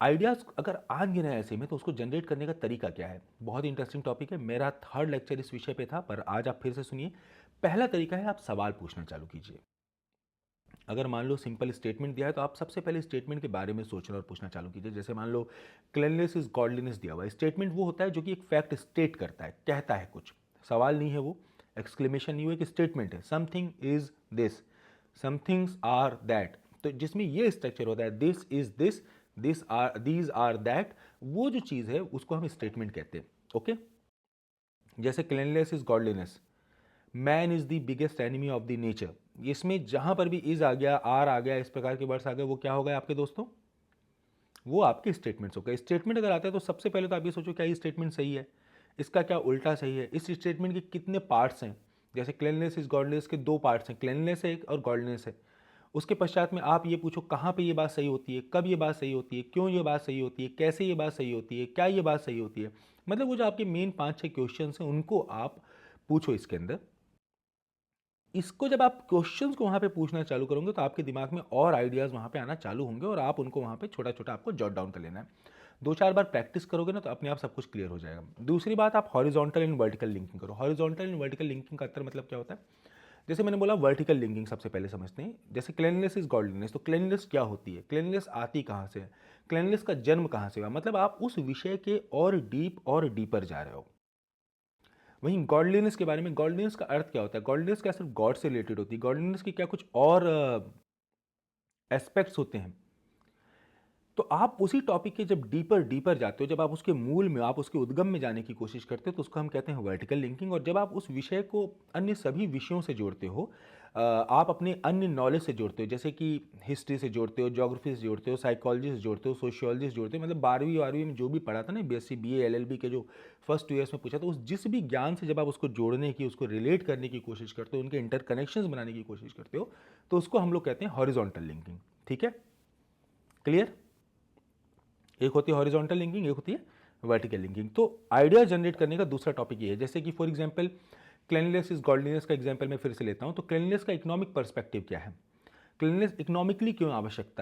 आइडियाज़ अगर आ गए ना ऐसे में, तो उसको जनरेट करने का तरीका क्या है? बहुत ही इंटरेस्टिंग टॉपिक है। मेरा 3rd लेक्चर इस विषय पे था, पर आज आप फिर से सुनिए। पहला तरीका है, आप सवाल पूछना चालू कीजिए। अगर मान लो सिंपल स्टेटमेंट दिया है, तो आप सबसे पहले स्टेटमेंट के बारे में सोचना और पूछना चालू कीजिए। जैसे मान लो क्लेanलीनेस इज गॉडलीनेस दिया हुआ है। स्टेटमेंट वो होता है जो कि एक फैक्ट स्टेट करता है, कहता है कुछ। सवाल नहीं है वो, एक्सक्लेमेशन नहीं हुआ, कि स्टेटमेंट है, something is this, somethings are that. तो जिसमें ये स्ट्रक्चर होता है, this is this are, these are that, वो जो चीज़ है उसको हम स्टेटमेंट कहते हैं। ओके, जैसे cleanliness is godliness, man is the biggest enemy of the nature, इसमें जहां पर भी इज आ गया, आर आ गया, इस प्रकार के वर्ड्स आ गए, वो क्या हो गए आपके दोस्तों, वो आपके स्टेटमेंट्स हो गए। स्टेटमेंट अगर आता है तो सबसे पहले तो आप ये सोचो क्या ये स्टेटमेंट सही है, इसका क्या उल्टा सही है, इस स्टेटमेंट के कितने पार्ट्स हैं। जैसे क्लीनलीनेस इज गॉडलीनेस के दो पार्ट्स हैं, क्लीनलीनेस है एक और गॉडलीनेस है। उसके पश्चात में आप ये पूछो कहाँ पे ये बात सही होती है, कब ये बात सही होती है, क्यों ये बात सही होती है, कैसे ये बात सही होती है, क्या ये बात सही होती है। मतलब वो जो आपके मेन 5-6 क्वेश्चन हैं उनको आप पूछो इसके अंदर। इसको जब आप क्वेश्चंस को वहाँ पे पूछना चालू करोगे तो आपके दिमाग में और आइडियाज़ वहाँ पे आना चालू होंगे और आप उनको वहाँ पे छोटा छोटा आपको जॉट डाउन कर लेना है। 2-4 बार प्रैक्टिस करोगे ना तो अपने आप सब कुछ क्लियर हो जाएगा। दूसरी बात, आप हॉरिजॉन्टल एंड वर्टिकल लिंकिंग करो। हॉरिजॉन्टल एंड वर्टिकल लिंकिंग का अंतर मतलब क्या होता है, जैसे मैंने बोला वर्टिकल लिंकिंग सबसे पहले समझते हैं। जैसे क्लीनलीनेस इज गॉडलीनेस, तो क्लीनलीनेस क्या होती है, क्लीनलीनेस आती कहाँ से है, क्लीनलीनेस का जन्म कहाँ से हुआ, मतलब आप उस विषय के और डीपर जा रहे हो। वहीं गॉडलीनेस के बारे में, गॉडलीनेस का अर्थ क्या होता है, गॉडलीनेस क्या सिर्फ गॉड से रिलेटेड होती है, गॉडलीनेस के क्या कुछ और एस्पेक्ट्स होते हैं। तो आप उसी टॉपिक के जब डीपर डीपर जाते हो, जब आप उसके मूल में, आप उसके उद्गम में जाने की कोशिश करते हो, तो उसको हम कहते हैं वर्टिकल लिंकिंग। और जब आप उस विषय को अन्य सभी विषयों से जोड़ते हो, आप अपने अन्य नॉलेज से जोड़ते हो, जैसे कि हिस्ट्री से जोड़ते हो, ज्योग्राफी से जोड़ते हो, साइकोलॉजी से जोड़ते हो, सोशियोलॉजी से जोड़ते हो, मतलब 12वीं में जो भी पढ़ा था ना, बीएससी बीए एलएलबी के जो फर्स्ट 2 ईयर्स में पूछा था, उस जिस भी ज्ञान से जब आप उसको जोड़ने की, उसको रिलेट करने की कोशिश करते हो, उनके इंटरकनेक्शंस बनाने की कोशिश करते हो, तो उसको हम लोग कहते हैं हॉरिजॉन्टल लिंकिंग। ठीक है, क्लियर। एक होती है हॉरिजॉन्टल लिंकिंग, एक होती है वर्टिकल लिंकिंग। तो आइडिया जनरेट करने का दूसरा टॉपिक ये है, जैसे कि for example cleanliness is godliness का एग्जांपल मैं फिर से लेता हूं, तो क्लीनलीनेस का इकोनॉमिक पर्सपेक्टिव क्या है, क्लीनलीनेस इकोनॉमिकली क्यों आवश्यक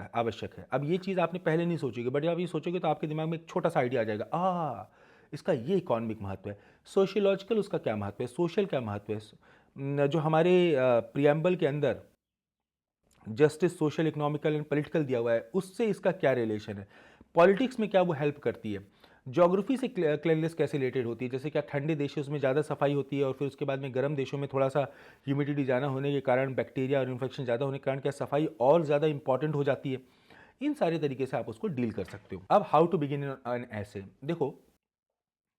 है। अब ये चीज़ आपने पहले नहीं सोचोगे, बट जब आप ये सोचोगे तो आपके दिमाग में एक छोटा सा आइडिया आ जाएगा, इसका ये इकोनॉमिक महत्व है। सोशियोलॉजिकल उसका क्या महत्व है, सोशल क्या महत्व है, जो हमारे प्रियम्बल के अंदर justice, social, economical and political दिया हुआ है, उससे इसका क्या रिलेशन है, पॉलिटिक्स में क्या वो हेल्प करती है, ज्योग्राफी से क्लीनलीनेस कैसे रिलेटेड होती है, जैसे क्या ठंडे देशों में ज़्यादा सफाई होती है और फिर उसके बाद में गर्म देशों में थोड़ा सा ह्यूमिडिटी ज़्यादा होने के कारण, बैक्टीरिया और इन्फेक्शन ज़्यादा होने के कारण क्या सफाई और ज़्यादा इंपॉर्टेंट हो जाती है। इन सारे तरीके से आप उसको डील कर सकते हो। अब हाउ टू बिगिन एन ऐसे, देखो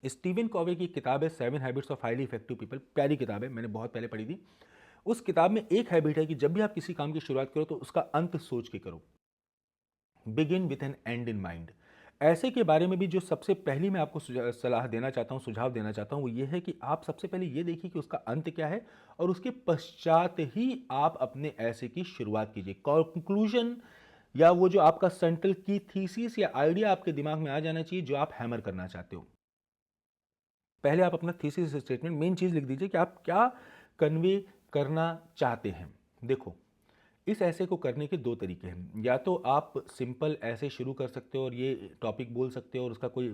स्टीवन कॉवे की किताब है 7 habits of highly effective people, प्यारी किताब है, मैंने बहुत पहले पढ़ी थी। उस किताब में एक हैबिट है कि जब भी आप किसी काम की शुरुआत करो तो उसका अंत सोच के करो, begin with an and in mind. ऐसे के बारे में भी जो सबसे पहली मैं आपको सलाह देना चाहता हूँ, सुझाव देना चाहता हूँ, वो ये है कि आप सबसे पहले ये देखिए कि उसका अंत क्या है और उसके पश्चात ही आप अपने ऐसे की शुरुआत कीजिए। कंक्लूजन या वो जो आपका सेंट्रल की थीसिस या आइडिया आपके दिमाग में आ जाना चाहिए जो आप हैमर करना चाहते हो। पहले आप अपना थीसिस स्टेटमेंट, मेन चीज़ लिख दीजिए कि आप क्या कन्वे करना चाहते हैं। देखो, इस ऐसे को करने के दो तरीके हैं, या तो आप सिंपल ऐसे शुरू कर सकते हो और ये टॉपिक बोल सकते हो और उसका कोई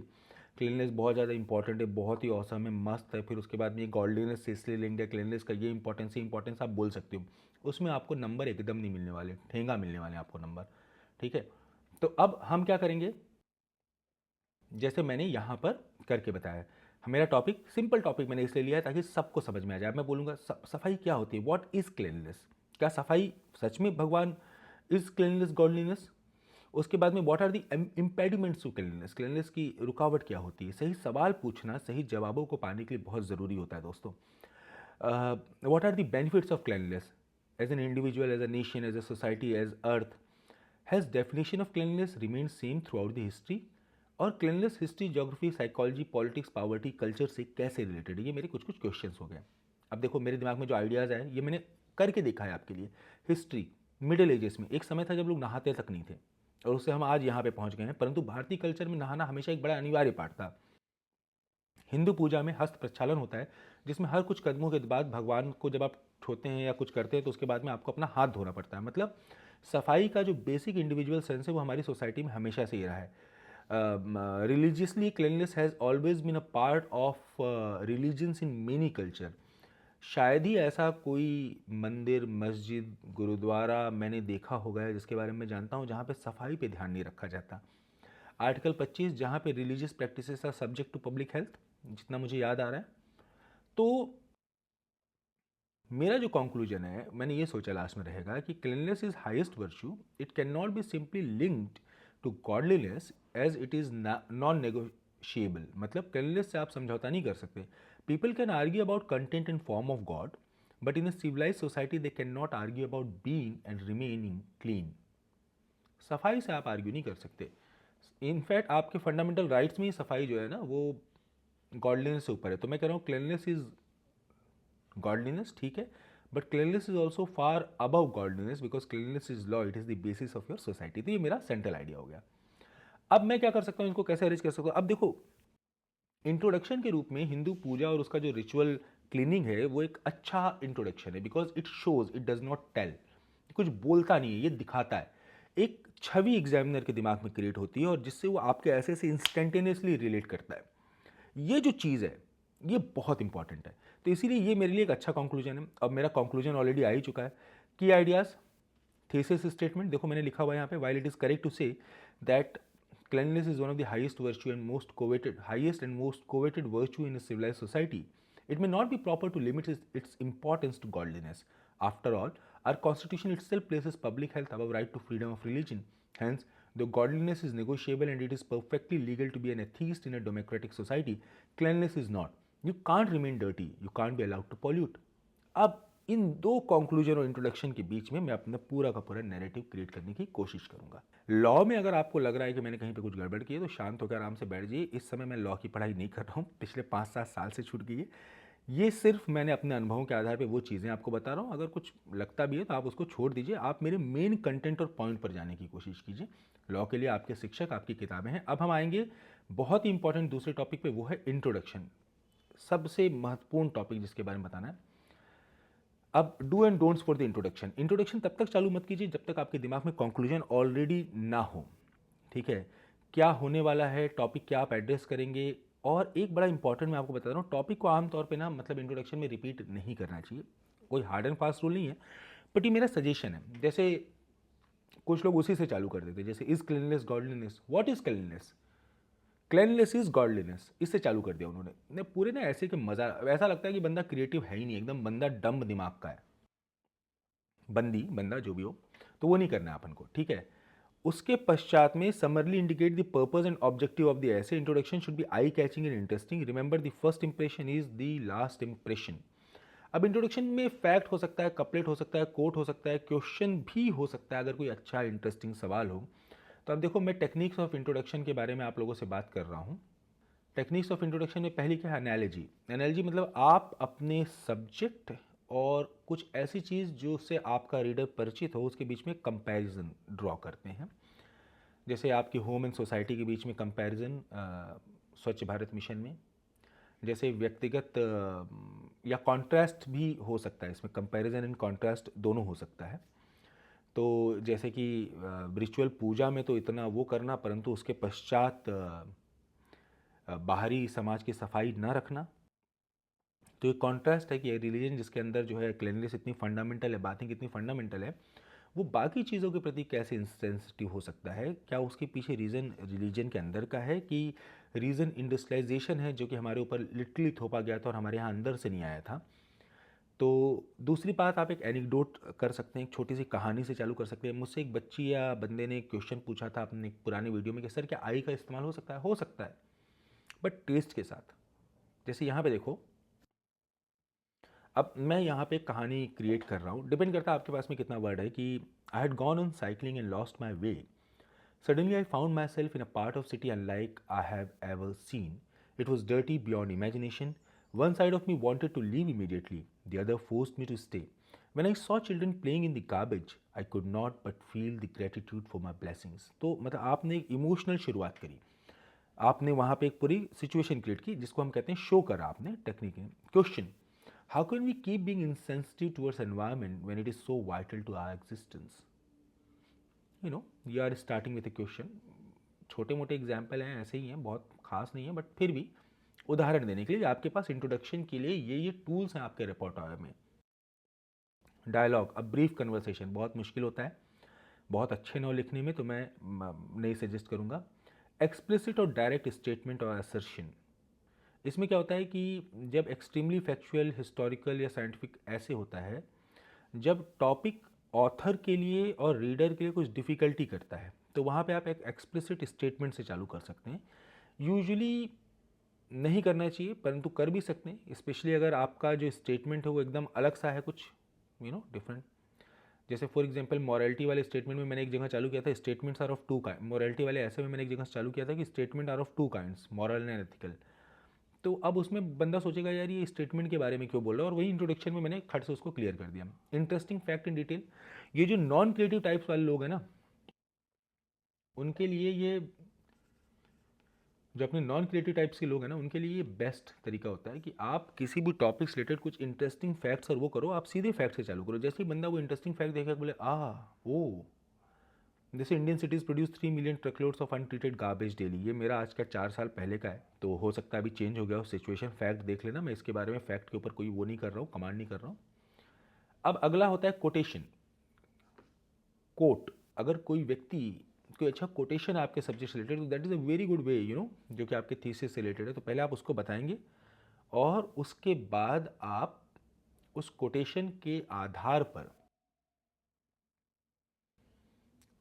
क्लीननेस बहुत ज़्यादा इंपॉर्टेंट है, बहुत ही औसम है, मस्त है, फिर उसके बाद में ये गॉडलीनेस से इसलिए लिंक्ड है, क्लीननेस का ये इंपॉर्टेंस आप बोल सकते हो। उसमें आपको नंबर एकदम नहीं मिलने वाले, ठेंगा मिलने वाले आपको नंबर। ठीक है, तो अब हम क्या करेंगे, जैसे मैंने यहाँ पर करके बताया, मेरा टॉपिक सिंपल टॉपिक मैंने इसलिए लिया है ताकि सबको समझ में आ जाए। मैं बोलूँगा सफाई क्या होती है, व्हाट इज क्लीनलीनेस, क्या सफाई सच में भगवान इज क्लीनलीनेस गॉडलीनेस। उसके बाद में what are the impediments to cleanliness, cleanliness की रुकावट क्या होती है। सही सवाल पूछना सही जवाबों को पाने के लिए बहुत ज़रूरी होता है दोस्तों। What are the benefits of cleanliness as an individual, as a nation, as a society, as earth. Has definition of cleanliness remain same through out the history, और cleanliness history, geography, psychology, politics, poverty, culture से कैसे related है। ये मेरे कुछ कुछ questions हो गए। अब देखो मेरे दिमाग में जो आइडियाज़ आए ये मैंने करके देखा है आपके लिए। हिस्ट्री, मिडिल एजेस में एक समय था जब लोग नहाते तक नहीं थे और उससे हम आज यहाँ पे पहुँच गए हैं, परंतु भारतीय कल्चर में नहाना हमेशा एक बड़ा अनिवार्य पार्ट था। हिंदू पूजा में हस्त प्रक्षालन होता है जिसमें हर कुछ कदमों के बाद भगवान को जब आप छूते हैं या कुछ करते हैं तो उसके बाद में आपको अपना हाथ धोना पड़ता है। मतलब सफाई का जो बेसिक इंडिविजुअल सेंस है वो हमारी सोसाइटी में हमेशा से ही रहा है। Religiously cleanliness has always been a part of religions in many culture. शायद ही ऐसा कोई मंदिर, मस्जिद, गुरुद्वारा मैंने देखा होगा है जिसके बारे में मैं जानता हूँ जहाँ पे सफाई पे ध्यान नहीं रखा जाता। आर्टिकल 25 जहाँ पे religious practices are subject to public health, जितना मुझे याद आ रहा है। तो मेरा जो कंक्लूजन है, मैंने ये सोचा लास्ट में रहेगा कि cleanliness is highest virtue, it can not be simply linked to godliness as it is non negotiable. मतलब क्लीनलीनेस से आप समझौता नहीं कर सकते। People can argue about content and form of God, but in a civilise society they can not argue about being and remaining clean. सफाई से आप आर्ग्यू नहीं कर सकते। इनफैक्ट आपके फंडामेंटल राइट्स में ही सफाई जो है ना वो गॉडलीनेस से ऊपर है। तो मैं कह रहा हूँ क्लीनलीनेस इज godliness, ठीक है, but cleanliness is also far above godliness because cleanliness is law, it is the basis of your society. तो ये मेरा सेंट्रल आइडिया हो गया। अब मैं क्या कर सकता हूँ, इनको कैसे अरेंज कर सकता हूँ। अब देखो, इंट्रोडक्शन के रूप में हिंदू पूजा और उसका जो रिचुअल क्लीनिंग है वो एक अच्छा इंट्रोडक्शन है, because it shows, it does not tell, कुछ बोलता नहीं है, ये दिखाता है। एक छवि एग्जामिनर के दिमाग में क्रिएट होती है और जिससे वो आपके ऐसे से इंस्टेंटेनियसली रिलेट करता है। ये जो चीज़ है ये बहुत इंपॉर्टेंट है। तो इसीलिए ये मेरे लिए एक अच्छा कंक्लूजन है। अब मेरा कंक्लूजन ऑलरेडी आ ही चुका है। की आइडियाज़, थीसिस स्टेटमेंट देखो मैंने लिखा हुआ है यहाँ पे, while it is correct to say that cleanliness is one of the highest virtue and most coveted, highest and most coveted virtue in a civilized society, it may not be proper to limit its importance to godliness. After all, our constitution itself places public health above right to freedom of religion. Hence, though godliness is negotiable and it is perfectly legal to be an atheist in a democratic society, cleanliness is not. You can't remain dirty, you can't be allowed to pollute. अब इन दो conclusion और introduction के बीच में मैं अपना पूरा का पूरा नैरेटिव क्रिएट करने की कोशिश करूंगा। लॉ में अगर आपको लग रहा है कि मैंने कहीं पे कुछ गड़बड़ की है तो शांत होकर आराम से बैठ जाइए। इस समय मैं लॉ की पढ़ाई नहीं कर रहा हूँ, पिछले 5-7 साल से छूट गई है। ये सिर्फ मैंने अपने अनुभवों के आधार पर वो चीज़ें आपको बता रहा हूँ। अगर कुछ लगता भी है तो आप उसको छोड़ दीजिए, आप मेरे मेन कंटेंट और पॉइंट पर जाने की कोशिश कीजिए। लॉ के लिए आपके शिक्षक, आपकी किताबें हैं। अब हम आएंगे बहुत ही इंपॉर्टेंट दूसरे टॉपिक पे, वो है इंट्रोडक्शन, सबसे महत्वपूर्ण टॉपिक जिसके बारे में बताना है। अब do and don'ts for the introduction. Introduction तब तक चालू मत कीजिए जब तक आपके दिमाग में कंक्लूजन ऑलरेडी ना हो, ठीक है। क्या होने वाला है, टॉपिक क्या आप एड्रेस करेंगे, और एक बड़ा इंपॉर्टेंट मैं आपको बता रहा हूँ, टॉपिक को आमतौर पे ना मतलब इंट्रोडक्शन में रिपीट नहीं करना चाहिए। कोई हार्ड एंड फास्ट रूल नहीं है, बट ये मेरा सजेशन है। जैसे कुछ लोग उसी से चालू कर देते हैं, जैसे is cleanliness godliness, what is cleanliness, cleanliness is godliness, इससे चालू कर दिया उन्होंने। ने पूरे ना ऐसे कि मजा, ऐसा लगता है कि बंदा क्रिएटिव है ही नहीं, एकदम बंदा डम्ब दिमाग का है, बंदी बंदा जो भी हो। तो वो नहीं करना है अपन को, ठीक है। उसके पश्चात में summarily indicate the purpose and objective of the essay. Introduction should be eye catching and interesting. Remember the first impression is the last impression. अब इंट्रोडक्शन में फैक्ट हो सकता है, कपलेट हो सकता है, कोट हो सकता है, क्वेश्चन भी हो सकता है अगर कोई अच्छा इंटरेस्टिंग सवाल हो। तो अब देखो, मैं टेक्निक्स ऑफ इंट्रोडक्शन के बारे में आप लोगों से बात कर रहा हूँ। टेक्निक्स ऑफ इंट्रोडक्शन में पहली क्या है, एनालॉजी। एनालॉजी मतलब आप अपने सब्जेक्ट और कुछ ऐसी चीज़ जो से आपका रीडर परिचित हो उसके बीच में कंपैरिजन ड्रॉ करते हैं। जैसे आपकी होम एंड सोसाइटी के बीच में कंपैरिजन, स्वच्छ भारत मिशन में। जैसे व्यक्तिगत या कॉन्ट्रास्ट भी हो सकता है, इसमें कंपैरिजन एंड कॉन्ट्रास्ट दोनों हो सकता है। तो जैसे कि रिचुअल पूजा में तो इतना वो करना, परंतु उसके पश्चात बाहरी समाज की सफाई न रखना। तो ये कॉन्ट्रास्ट है कि रिलीजन जिसके अंदर जो है क्लीनलीनेस इतनी फंडामेंटल है, बातें कितनी फंडामेंटल है, वो बाकी चीज़ों के प्रति कैसे इंसेंसिटिव हो सकता है। क्या उसके पीछे रीज़न रिलीजन के अंदर का है कि रीज़न इंडस्ट्रियलाइजेशन है जो कि हमारे ऊपर लिटरली थोपा गया था और हमारे यहाँ अंदर से नहीं आया था। तो दूसरी बात, आप एक एनिक्डोट कर सकते हैं, एक छोटी सी कहानी से चालू कर सकते हैं। मुझसे एक बच्ची या बंदे ने क्वेश्चन पूछा था अपने एक पुराने वीडियो में कि सर क्या आई का इस्तेमाल हो सकता है? हो सकता है, बट टेस्ट के साथ। जैसे यहाँ पे देखो, अब मैं यहाँ पे एक कहानी क्रिएट कर रहा हूँ, डिपेंड करता है आपके पास में कितना वर्ड है। कि I had gone on cycling and lost my way, suddenly I found my self in a part of city unlike I have ever seen. It was dirty beyond imagination. One side of me wanted to leave immediately, the other forced me to stay. When I saw children playing in the garbage, I could not but feel the gratitude for my blessings. तो मतलब आपने एक emotional शुरुआत करी, आपने वहाँ पे एक पूरी सिचुएशन क्रिएट की जिसको हम कहते हैं शो करा आपने टेक्निक में। Question, how can we keep being insensitive towards environment when it is so vital to our existence? You are starting with a question. छोटे मोटे एग्जाम्पल हैं, ऐसे ही हैं, बहुत खास नहीं है, बट फिर भी उदाहरण देने के लिए आपके पास इंट्रोडक्शन के लिए ये टूल्स हैं आपके रिपोर्टर में। डायलॉग, अब ब्रीफ कन्वर्सेशन बहुत मुश्किल होता है, बहुत अच्छे न लिखने में, तो मैं नहीं सजेस्ट करूँगा। एक्सप्लिसिट और डायरेक्ट स्टेटमेंट और असर्शन, इसमें क्या होता है कि जब एक्सट्रीमली फैक्चुअल, हिस्टोरिकल या साइंटिफिक ऐसे होता है जब टॉपिक ऑथर के लिए और रीडर के लिए कुछ डिफ़िकल्टी करता है, तो वहाँ पे आप एक एक्सप्लिसिट स्टेटमेंट से चालू कर सकते हैं। यूजुअली नहीं करना चाहिए, परंतु कर भी सकते हैं, स्पेशली अगर आपका जो स्टेटमेंट है वो एकदम अलग सा है, कुछ डिफरेंट। जैसे फॉर एग्जांपल मॉरलिटी वाले स्टेटमेंट में मैंने एक जगह चालू किया था statements are of two kind, morality वाले ऐसे में मैंने एक जगह चालू किया था कि statement are of two kinds, moral and ethical. तो अब उसमें बंदा सोचेगा यार ये स्टेटमेंट के बारे में क्यों बोल रहा है, और वही इंट्रोडक्शन में मैंने खट से उसको क्लियर कर दिया। इंटरेस्टिंग फैक्ट इन डिटेल, ये जो नॉन क्रिएटिव टाइप्स वाले लोग हैं ना, उनके लिए ये, जो अपने नॉन क्रिएटिव टाइप्स के लोग हैं ना, उनके लिए ये बेस्ट तरीका होता है कि आप किसी भी टॉपिक से रिलेटेड कुछ इंटरेस्टिंग फैक्ट्स और वो करो, आप सीधे फैक्ट से चालू करो। जैसे ही बंदा वो इंटरेस्टिंग फैक्ट देखेगा बोले ओ, जैसे Indian cities produce 3 million truckloads of untreated garbage daily, ये मेरा आज का 4 साल पहले का है, तो हो सकता है अभी चेंज हो गया हो सिचुएशन। फैक्ट देख लेना, मैं इसके बारे में फैक्ट के ऊपर कोई वो नहीं कर रहा हूँ, कमांड नहीं कर रहा हूँ। अब अगला होता है कोटेशन, कोट। अगर कोई व्यक्ति कोई अच्छा कोटेशन आपके सब्जेक्ट से रिलेटेड, तो that is a very good way, जो कि आपके थीसिस से रिलेटेड है, तो पहले आप उसको बताएंगे और उसके बाद आप उस कोटेशन के आधार पर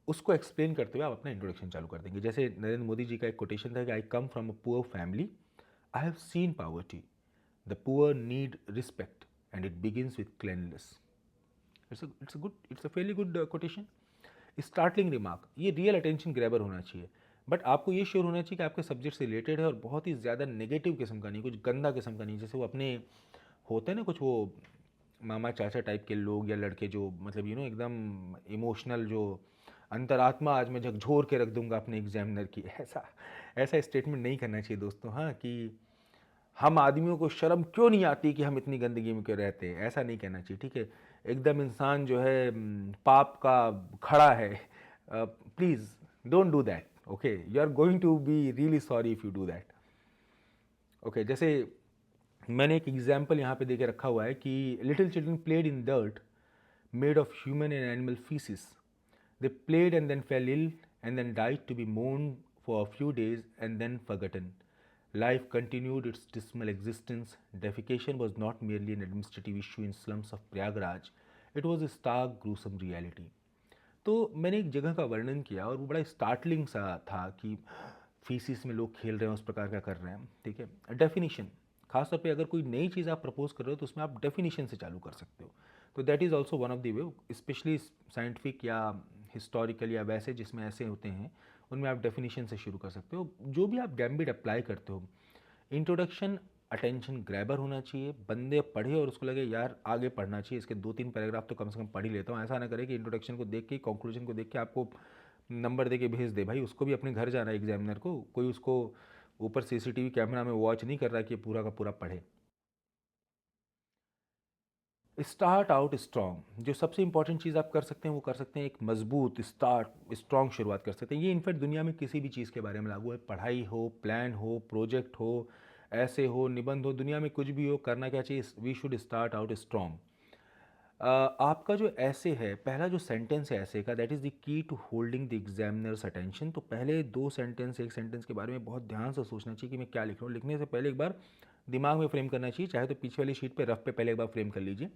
उसको एक्सप्लेन करते हुए आप अपना इंट्रोडक्शन चालू कर देंगे। जैसे नरेंद्र मोदी जी का एक कोटेशन था कि I come from a poor family, I have seen poverty, the poor need respect and it begins with cleanliness. It's a fairly good quotation. Startling remark, ये रियल अटेंशन ग्रैबर होना चाहिए, बट आपको ये sure होना चाहिए कि आपके subject से रिलेटेड है और बहुत ही ज़्यादा नेगेटिव किस्म का नहीं, कुछ गंदा किस्म का नहीं। जैसे वो अपने होते हैं ना कुछ वो मामा चाचा टाइप के लोग या लड़के जो मतलब एकदम इमोशनल, जो अंतरात्मा आज मैं झकझोर के रख दूंगा अपने एग्जामिनर की, ऐसा ऐसा स्टेटमेंट नहीं करना चाहिए दोस्तों। हाँ, कि हम आदमियों को शर्म क्यों नहीं आती कि हम इतनी गंदगी में क्यों रहते हैं, ऐसा नहीं कहना चाहिए, ठीक है। एकदम इंसान जो है पाप का खड़ा है, please don't do that, okay, you are going to be really sorry if you do that, okay. जैसे मैंने एक एग्जाम्पल यहाँ पे दे के रखा हुआ है कि little children played in dirt made of human and animal faeces, they played and then fell ill and then died to be mourn for a few days and then forgotten. Life continued its dismal existence. Defecation was not merely an administrative issue in slums of Prayagraj, it was a stark, gruesome reality. तो मैंने एक जगह का वर्णन किया और वो बड़ा स्टार्टलिंग सा था कि फीसिस में लोग खेल रहे हैं, उस प्रकार का कर रहे हैं, ठीक है। डेफिनेशन, खासतौर पे अगर कोई नई चीज़ आप प्रपोज कर रहे हो तो उसमें आप डेफिनेशन से चालू कर सकते हो, तो that is also one of the way, specially scientific या हिस्टोरिकल या वैसे जिसमें ऐसे होते हैं, उनमें आप डेफिनेशन से शुरू कर सकते हो। जो भी आप गैम्बिट अप्लाई करते हो, इंट्रोडक्शन अटेंशन ग्रैबर होना चाहिए, बंदे पढ़े और उसको लगे यार आगे पढ़ना चाहिए, इसके 2-3 पैराग्राफ तो कम से कम पढ़ ही लेता हूँ। ऐसा ना करे कि इंट्रोडक्शन को देख के, कंक्लूजन को देख के आपको नंबर दे के भेज दे। भाई उसको भी अपने घर जाना है एग्जामिनर को, कोई उसको ऊपर सीसीटीवी कैमरा में वॉच नहीं कर रहा कि ये पूरा का पूरा पढ़े। स्टार्ट आउट स्ट्रॉन्ग, जो सबसे इंपॉर्टेंट चीज़ आप कर सकते हैं वो कर सकते हैं, एक मजबूत स्ट्रॉन्ग शुरुआत कर सकते हैं। ये इनफैक्ट दुनिया में किसी भी चीज़ के बारे में लागू है, पढ़ाई हो, प्लान हो, प्रोजेक्ट हो, ऐसे हो, निबंध हो, दुनिया में कुछ भी हो, करना क्या चाहिए, we should start out strong. आपका जो ऐसे है, पहला जो सेंटेंस है ऐसे का, that is the key to holding the examiner's attention. तो पहले 2 सेंटेंस, एक सेंटेंस के बारे में बहुत ध्यान से सोचना चाहिए कि मैं क्या लिख रहा हूँ। लिखने से पहले एक बार दिमाग में फ्रेम करना चाहिए, चाहे तो पीछे वाली शीट पे रफ पे पहले एक बार फ्रेम कर लीजिए।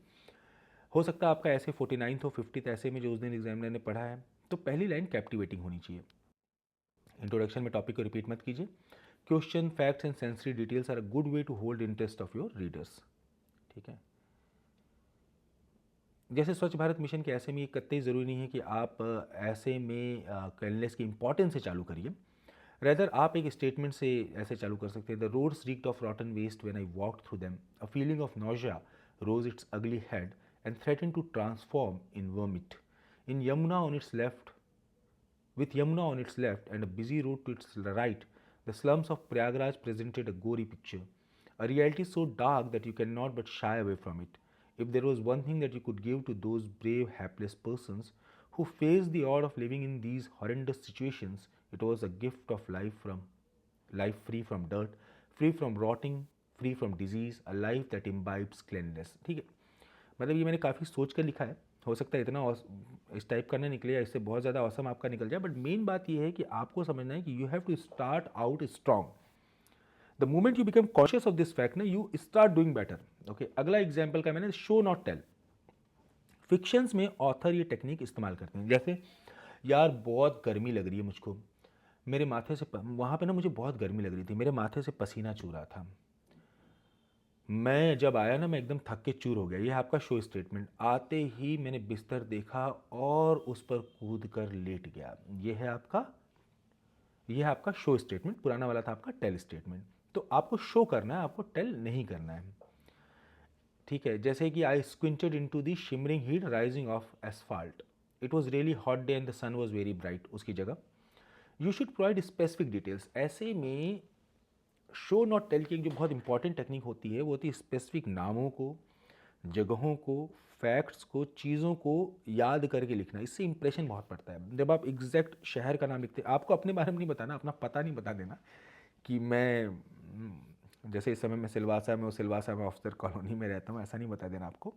हो सकता है आपका ऐसे 49th हो, 50th ऐसे में जो उस दिन एग्जामिनर ने पढ़ा है। तो पहली लाइन कैप्टिवेटिंग होनी चाहिए। इंट्रोडक्शन में टॉपिक को रिपीट मत कीजिए। Question, facts and sensory details are a good way to hold interest of your readers, ठीक है। जैसे स्वच्छ भारत मिशन के ऐसे में ये कतई ज़रूरी नहीं है कि आप ऐसे में क्लीननेस की इंपॉर्टेंस से चालू करिए, रेदर आप एक स्टेटमेंट से ऐसे चालू कर सकते हैं, the roads reeked of rotten waste when I walked through them, a feeling of nausea rose its ugly head and threatened to transform in vomit. In Yamuna on its left, with Yamuna on its left and a busy road to its right, the slums of Prayagraj presented a gory picture, a reality so dark that you cannot but shy away from it. If there was one thing that you could give to those brave, hapless persons who faced the odd of living in these horrendous situations, it was a gift of life free from dirt, free from rotting, free from disease, a life that imbibes cleanliness. ठीक है, मतलब ये मैंने काफ़ी सोच कर लिखा है, हो सकता है इतना इस टाइप का ना निकले या इससे बहुत ज़्यादा औसम आपका निकल जाए, बट मेन बात ये है कि आपको समझना है कि you have to start out strong. The moment you become conscious of this fact ना, you start doing better. Okay, अगला एग्जाम्पल का मैंने शो नॉट टेल। फिक्शंस में ऑथर ये टेक्निक इस्तेमाल करते हैं, जैसे यार बहुत गर्मी लग रही है मुझको, मेरे माथे से वहाँ पे ना मुझे बहुत गर्मी लग रही थी, मेरे माथे से पसीना चू रहा था, मैं जब आया ना मैं एकदम थक के चूर हो गया। ये है आपका शो स्टेटमेंट। आते ही मैंने बिस्तर देखा और उस पर कूद कर लेट गया। ये है आपका शो स्टेटमेंट। पुराना वाला था आपका टेल स्टेटमेंट। तो आपको शो करना है, आपको टेल नहीं करना है। ठीक है, जैसे कि I squinted into the shimmering heat rising off asphalt, it was really hot day and the sun was very bright, उसकी जगह you should provide specific details. ऐसे में शो नॉट टेल की एक जो बहुत इंपॉर्टेंट टेक्निक होती है वो होती है स्पेसिफिक नामों को, जगहों को, फैक्ट्स को, चीज़ों को याद करके लिखना। इससे इंप्रेशन बहुत पड़ता है। जब आप एग्जैक्ट शहर का नाम लिखते हैं, आपको अपने बारे में नहीं बताना, अपना पता नहीं बता देना कि मैं जैसे इस समय मैं सिलवासा में, सिलवासा में ऑफिसर कॉलोनी में रहता हूँ, ऐसा नहीं बता देना आपको,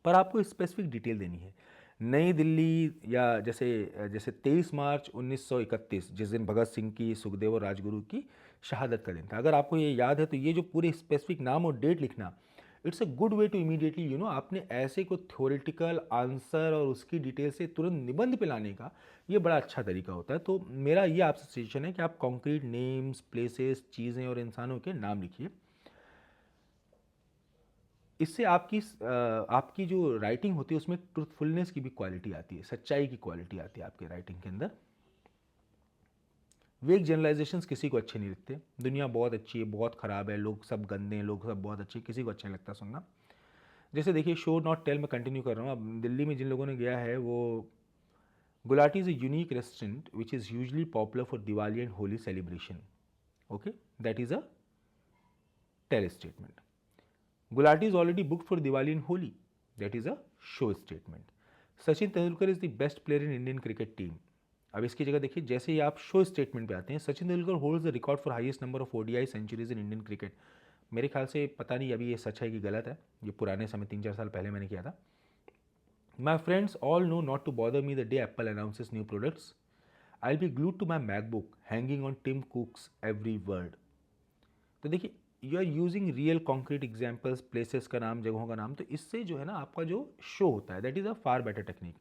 पर आपको स्पेसिफिक डिटेल देनी है। नई दिल्ली, या जैसे जैसे 23 मार्च 1931, जिस दिन भगत सिंह की, सुखदेव और राजगुरु की शहादत का दिन था, अगर आपको ये याद है तो ये जो पूरे स्पेसिफिक नाम और डेट लिखना, it's a good way to immediately आपने ऐसे को थ्योरेटिकल आंसर और उसकी डिटेल से तुरंत निबंध पे लाने का ये बड़ा अच्छा तरीका होता है। तो मेरा ये आपसे सजेशन है कि आप कॉन्क्रीट नेम्स, प्लेसेस, चीज़ें और इंसानों के नाम लिखिए। इससे आपकी जो राइटिंग होती है उसमें ट्रूथफुलनेस की भी क्वालिटी आती है, सच्चाई की क्वालिटी आती है आपके राइटिंग के अंदर। वेग जनरलाइजेशंस किसी को अच्छे नहीं लगते। दुनिया बहुत अच्छी है, बहुत ख़राब है, लोग सब गंदे हैं, लोग सब बहुत अच्छे हैं, किसी को अच्छा नहीं लगता सुनना। जैसे देखिए, शो नॉट टेल में कंटिन्यू कर रहा हूँ। अब दिल्ली में जिन लोगों ने गया है वो, Gulati is a unique restaurant which is usually popular for Diwali and Holi celebration. Okay, that is a tell statement. Gulati is already booked for Diwali and Holi. That is a show statement. Sachin Tendulkar is the best player in Indian cricket team. अब इसकी जगह देखिए, जैसे ही आप show statement पे आते हैं, Sachin Tendulkar holds the record for highest number of ODI centuries in Indian cricket. मेरे ख्याल से पता नहीं अभी ये सच है कि गलत है, ये पुराने समय 3-4 साल पहले मैंने किया था। My friends all know not to bother me the day Apple announces new products. I will be glued to my MacBook hanging on Tim Cook's every word. तो देखिए, you are using real concrete examples, places का नाम, जगहों का नाम, तो इससे जो है ना आपका जो शो होता है, that is a far better technique.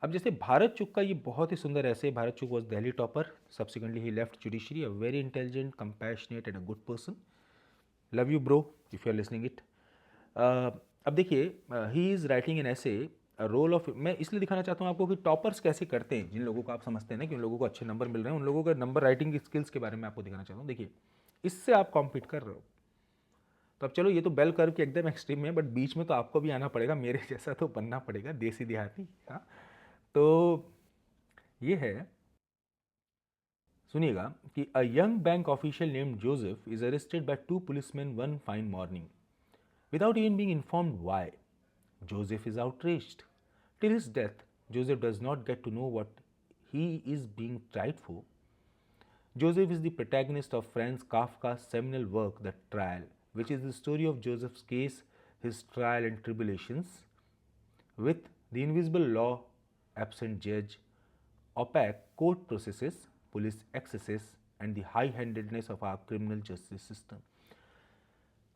अब जैसे भारत चुग का ये बहुत ही सुंदर essay, Bharat Chugh was Delhi topper, subsequently he left judiciary, a very intelligent, compassionate and a good person. Love you bro if you are listening it. अब देखिए, he is writing an essay role of, मैं इसलिए दिखाना चाहता हूँ आपको कि टॉपर्स कैसे करते हैं, जिन लोगों को आप समझते हैं ना कि उन लोगों को अच्छे नंबर मिल रहे हैं, उन लोगों का नंबर राइटिंग स्किल्स के बारे में आपको दिखाना चाहता हूँ। देखिए, इससे आप कॉम्पीट कर रहे हो। तो अब चलो, ये तो बेल कर्व के एकदम एक्सट्रीम है, बट बीच में तो आपको भी आना पड़ेगा, मेरे जैसा तो बनना पड़ेगा, देसी देहाती। हाँ, तो ये है, सुनिएगा कि a young bank official named Joseph is arrested by 2 policeman one fine morning without even being informed why. Joseph is outraged till his death. Joseph does not get to know what he is being tried for. Joseph is the protagonist of Franz Kafka's seminal work, The Trial, which is the story of Joseph's case, his trial and tribulations, with the invisible law, absent judge, opaque court processes, police excesses, and the high handedness of our criminal justice system.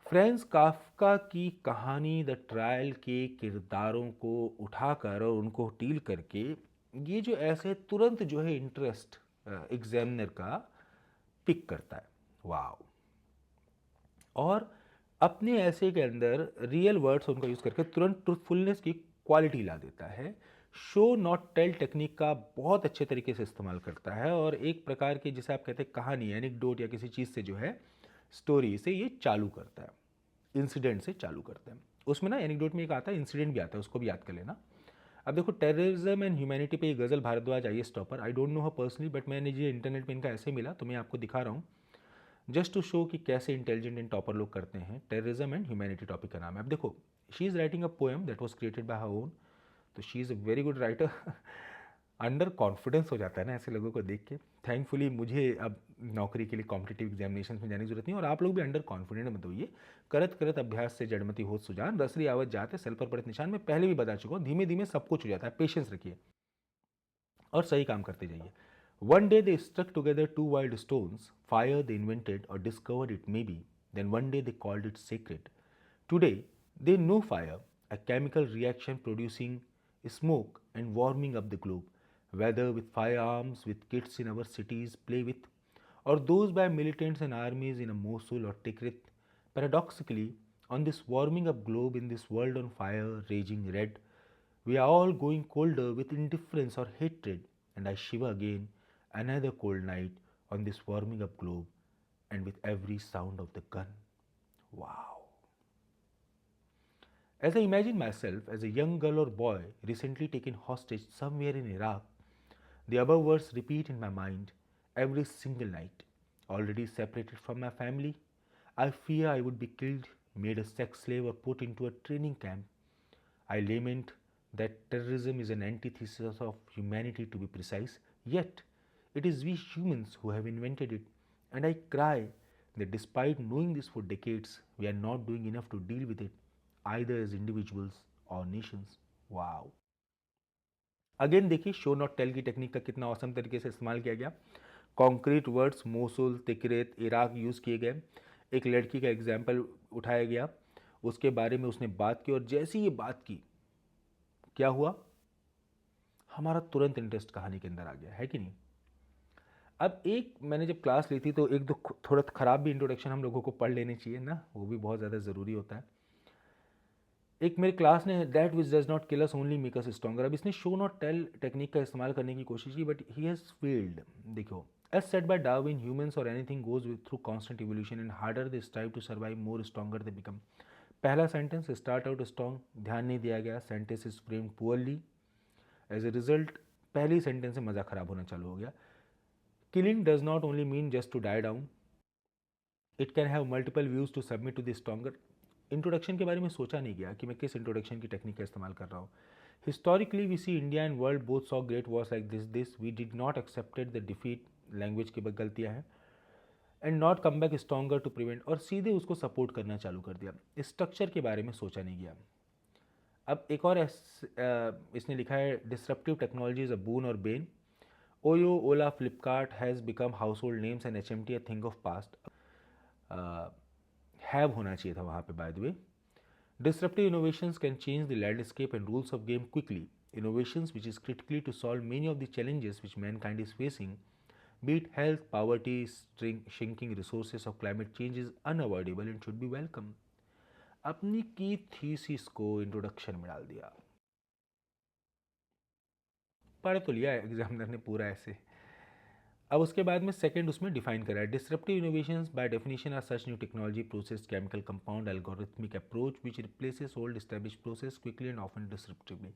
Franz Kafka की कहानी the trial के किरदारों को उठाकर और उनको deal करके, ये जो ऐसे तुरंत जो है इंटरेस्ट एग्जामिनर का पिक करता है। वाओ। और अपने ऐसे के अंदर रियल वर्ड्स उनका यूज़ करके तुरंत ट्रूथफुलनेस की क्वालिटी ला देता है। शो नॉट टेल टेक्निक का बहुत अच्छे तरीके से इस्तेमाल करता है, और एक प्रकार की, जिसे आप कहते हैं कहानी, एनेक्डोट या किसी चीज़ से जो है स्टोरी से ये चालू करता है, इंसिडेंट से चालू करता है। उसमें ना एनेक्डोट में एक आता है, इंसिडेंट भी आता है, उसको भी याद कर लेना। अब देखो, टेररिज्म एंड ह्यूमैनिटी पे ये Ghazal Bhardwaj IAS topper, I don't know her personally, but मैंने जो इंटरनेट पे इनका ऐसे मिला तो मैं आपको दिखा रहा हूँ, जस्ट टू शो कि कैसे इंटेलिजेंट एंड टॉपर लोग करते हैं। टेररिज्म एंड ह्यूमैनिटी टॉपिक का नाम है। अब देखो, she is writing a poem that was created by her own, तो she is a very good writer. Under confidence हो जाता है ना ऐसे लोगों को देख के। थैंकफुली मुझे अब नौकरी के लिए कॉम्पिटिटिव एग्जामिनेशन में जाने की जरूरत नहीं, और आप लोग भी अंडर कॉन्फिडेंट मत होइए। करत करत अभ्यास से जड़मती होत सुजान, रसरी आवत जाते सेल पर पड़त निशान। मैं पहले भी बता चुका हूँ, धीमे धीमे सब कुछ हो जाता है, पेशेंस रखिए और सही काम करते जाइए। One day they struck together two wild stones, fire they invented or discovered it maybe, then one day they called it sacred. Today they know fire, a chemical reaction producing smoke and warming up the globe, whether with firearms with kids in our cities play with, or those by militants and armies in a Mosul or Tikrit. Paradoxically, on this warming up globe, in this world on fire, raging red, we are all going colder with indifference or hatred, and I shiver again, another cold night on this warming up globe, and with every sound of the gun. Wow. As I imagine myself as a young girl or boy recently taken hostage somewhere in Iraq, the above words repeat in my mind every single night. Already separated from my family, I fear I would be killed, made a sex slave, or put into a training camp. I lament that terrorism is an antithesis of humanity, to be precise, yet it is we humans who have invented it. And I cry that despite knowing this for decades, we are not doing enough to deal with it, either as individuals or nations. Wow. Again देखिए show not tell की टेक्निक का कितना awesome तरीके से इस्तेमाल किया गया. Concrete words Mosul, Tikrit, Iraq use किए गए. एक लड़की का एग्जाम्पल उठाया गया, उसके बारे में उसने बात की, और जैसी ये बात की क्या हुआ, हमारा तुरंत इंटरेस्ट कहानी के अंदर आ गया, है कि नहीं. अब एक मैंने जब क्लास ली थी तो एक दो थोड़ा ख़राब भी इंट्रोडक्शन हम लोगों को पढ़ लेने चाहिए ना, वो भी बहुत ज़्यादा ज़रूरी होता है. एक मेरे क्लास ने that which does not kill us only make us stronger. अब इसने शो नॉट टेल टेक्निक का इस्तेमाल करने की कोशिश की, बट ही हैज़ फेल्ड. देखो, as said by Darwin, humans और anything goes through constant evolution and harder they strive to survive, more stronger they become. पहला सेंटेंस, स्टार्ट आउट स्ट्रॉन्ग, ध्यान नहीं दिया गया. Sentence is framed poorly. As a result पहली sentence से मज़ा खराब होना चालू हो गया. Killing does not only mean just to die down, it can have multiple views to submit to the stronger. Introduction के बारे में सोचा नहीं गया कि मैं किस इंट्रोडक्शन की टेक्निक का इस्तेमाल कर रहा हूँ. Historically we see India and world both saw great wars like this we did not accepted the defeat. Language की गलतियाँ हैं. And not come back stronger to prevent, और सीधे उसको सपोर्ट करना चालू कर दिया. स्ट्रक्चर के बारे में सोचा नहीं गया. अब एक और इसने लिखा है, डिसरप्टिव टेक्नोलॉजी इज अ बून और Ben. OYO, Ola, Flipkart has become house hold names and HMT a thing of past. Have होना चाहिए था वहाँ पे, by the way. Disruptive innovations can change the landscape and rules of game quickly. Innovations which is critically to solve many of the challenges which mankind is facing, be it health, poverty, shrinking resources of climate change, is unavoidable and should be welcome. अपनी की thesis को introduction में डाल दिया. पढ़ तो लिया examiner ने पूरा ऐसे. अब उसके बाद में सेकंड उसमें डिफाइन करा है, disruptive innovations by definition are such new technology, process, chemical compound, algorithmic approach which replaces old establish process quickly and often disruptively.